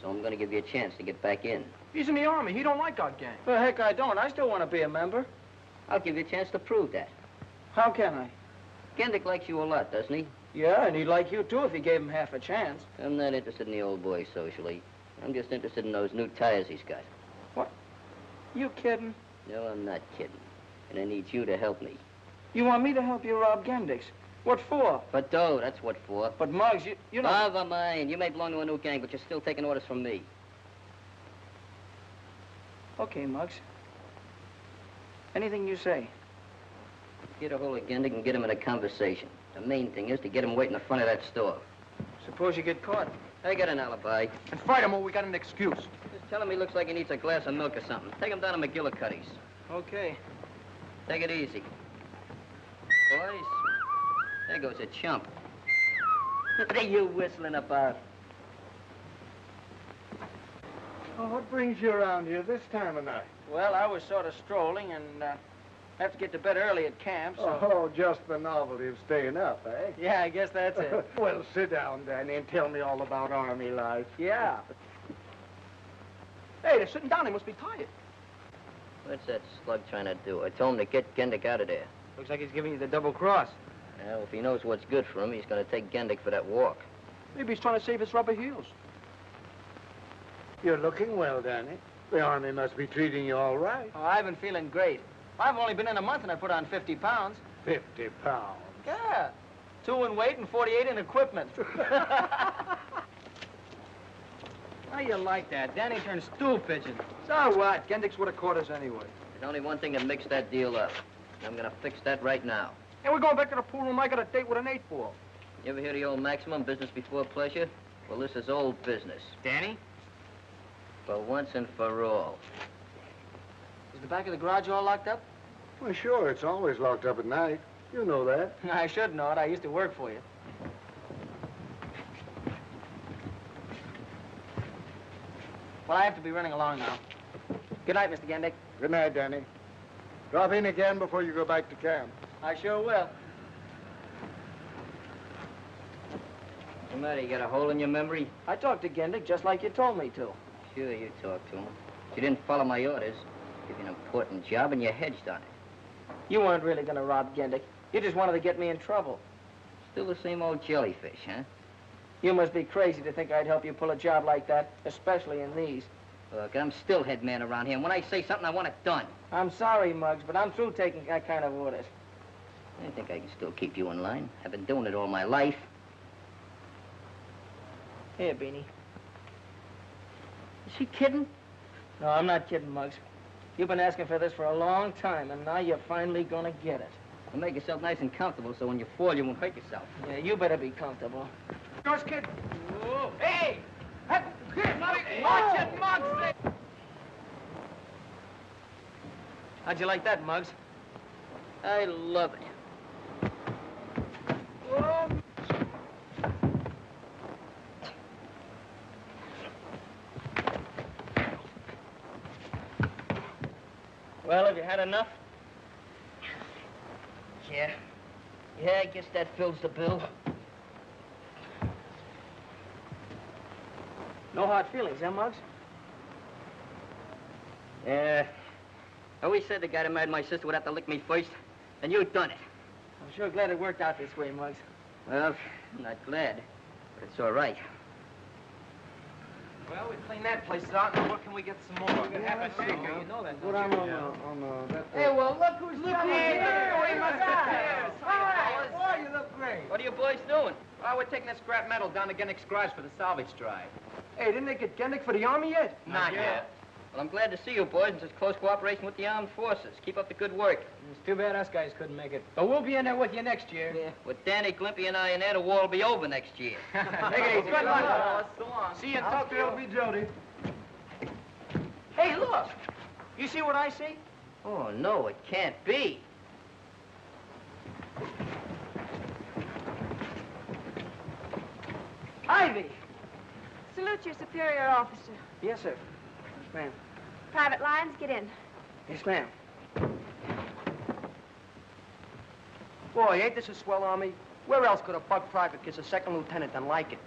So I'm going to give you a chance to get back in. He's in the Army. He don't like our gang. Well, heck, I don't. I still want to be a member. I'll give you a chance to prove that. How can I? Gendick likes you a lot, doesn't he? Yeah, and he'd like you, too, if you gave him half a chance. I'm not interested in the old boy socially. I'm just interested in those new tires he's got. What? You kidding? No, I'm not kidding. And I need you to help me. You want me to help you rob Gendick's? What for? For dough, that's what for. But, Muggs, you know... Never mind. You may belong to a new gang, but you're still taking orders from me. Okay, Muggs. Anything you say. Get a hold of Gendick and get him in a conversation. The main thing is to get him waiting in front of that store. Suppose you get caught. I got an alibi. And fight him or we got an excuse. Just tell him he looks like he needs a glass of milk or something. Take him down to McGillicuddy's. Okay. Take it easy. Boys, there goes a chump. What are you whistling about? Oh, what brings you around here this time of night? Well, I was sort of strolling and have to get to bed early at camp, so... Oh, just the novelty of staying up, eh? Yeah, I guess that's it. Well, sit down, Danny, and tell me all about Army life. Yeah. Hey, they're sitting down. They must be tired. What's that slug trying to do? I told him to get Gendick out of there. Looks like he's giving you the double cross. Well, if he knows what's good for him, he's going to take Gendick for that walk. Maybe he's trying to save his rubber heels. You're looking well, Danny. The Army must be treating you all right. Oh, I've been feeling great. I've only been in a month and I put on 50 pounds. 50 pounds? Yeah. 2 in weight and 48 in equipment. How you like that? Danny turned stool pigeon. So what? Gendick's what a quarters anyway. There's only one thing that mixed that deal up. I'm going to fix that right now. And we're going back to the pool room. I got a date with an 8-ball. You ever hear the old maximum, business before pleasure? Well, this is old business. Danny? For once and for all. Is the back of the garage all locked up? Well, sure. It's always locked up at night. You know that. I should know it. I used to work for you. Well, I have to be running along now. Good night, Mr. Gendick. Good night, Danny. Drop in again before you go back to camp. I sure will. What's the matter? You got a hole in your memory? I talked to Gendick just like you told me to. Sure, you talked to him. But you didn't follow my orders. Give you an important job, and you hedged on it. You weren't really going to rob Gendick. You just wanted to get me in trouble. Still the same old jellyfish, huh? You must be crazy to think I'd help you pull a job like that, especially in these. Look, I'm still head man around here, and when I say something, I want it done. I'm sorry, Muggs, but I'm through taking that kind of orders. I think I can still keep you in line. I've been doing it all my life. Here, Beanie. Is she kidding? No, I'm not kidding, Muggs. You've been asking for this for a long time, and now you're finally gonna get it. Well, make yourself nice and comfortable so when you fall, you won't hurt yourself. Yeah, you better be comfortable. Yours, kid. Whoa. Hey! Watch it, Muggs! How'd you like that, Muggs? I love it. Whoa. Well, have you had enough? Yeah. Yeah, I guess that fills the bill. No hard feelings, huh, Muggs? Yeah. I always said the guy that married my sister would have to lick me first, and you done it. I'm sure glad it worked out this way, Muggs. Well, I'm not glad, but it's all right. Well, we cleaned that place out, and what can we get some more? We can have a shaker. You know that, What don't you? on that... Hey, well, look who's here. We must have beers. All right. Boy, you look great. What are you boys doing? Well, we're taking that scrap metal down to Gendick's garage for the salvage drive. Hey, didn't they get Gendick for the Army yet? Not yet. Well, I'm glad to see you boys in such close cooperation with the armed forces. Keep up the good work. It's too bad us guys couldn't make it. But we'll be in there with you next year. Yeah. With Danny, Glimpy, and I in there, the war will be over next year. Take it easy. Good luck, fellas. So long. See you in Tokyo. Be Jody. Hey, look. You see what I see? Oh, no, it can't be. Ivy! Salute your superior officer. Yes, sir. Yes, ma'am. Private lines, get in. Yes, ma'am. Boy, ain't this a swell Army? Where else could a bug private kiss a second lieutenant than like it?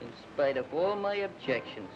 In spite of all my objections.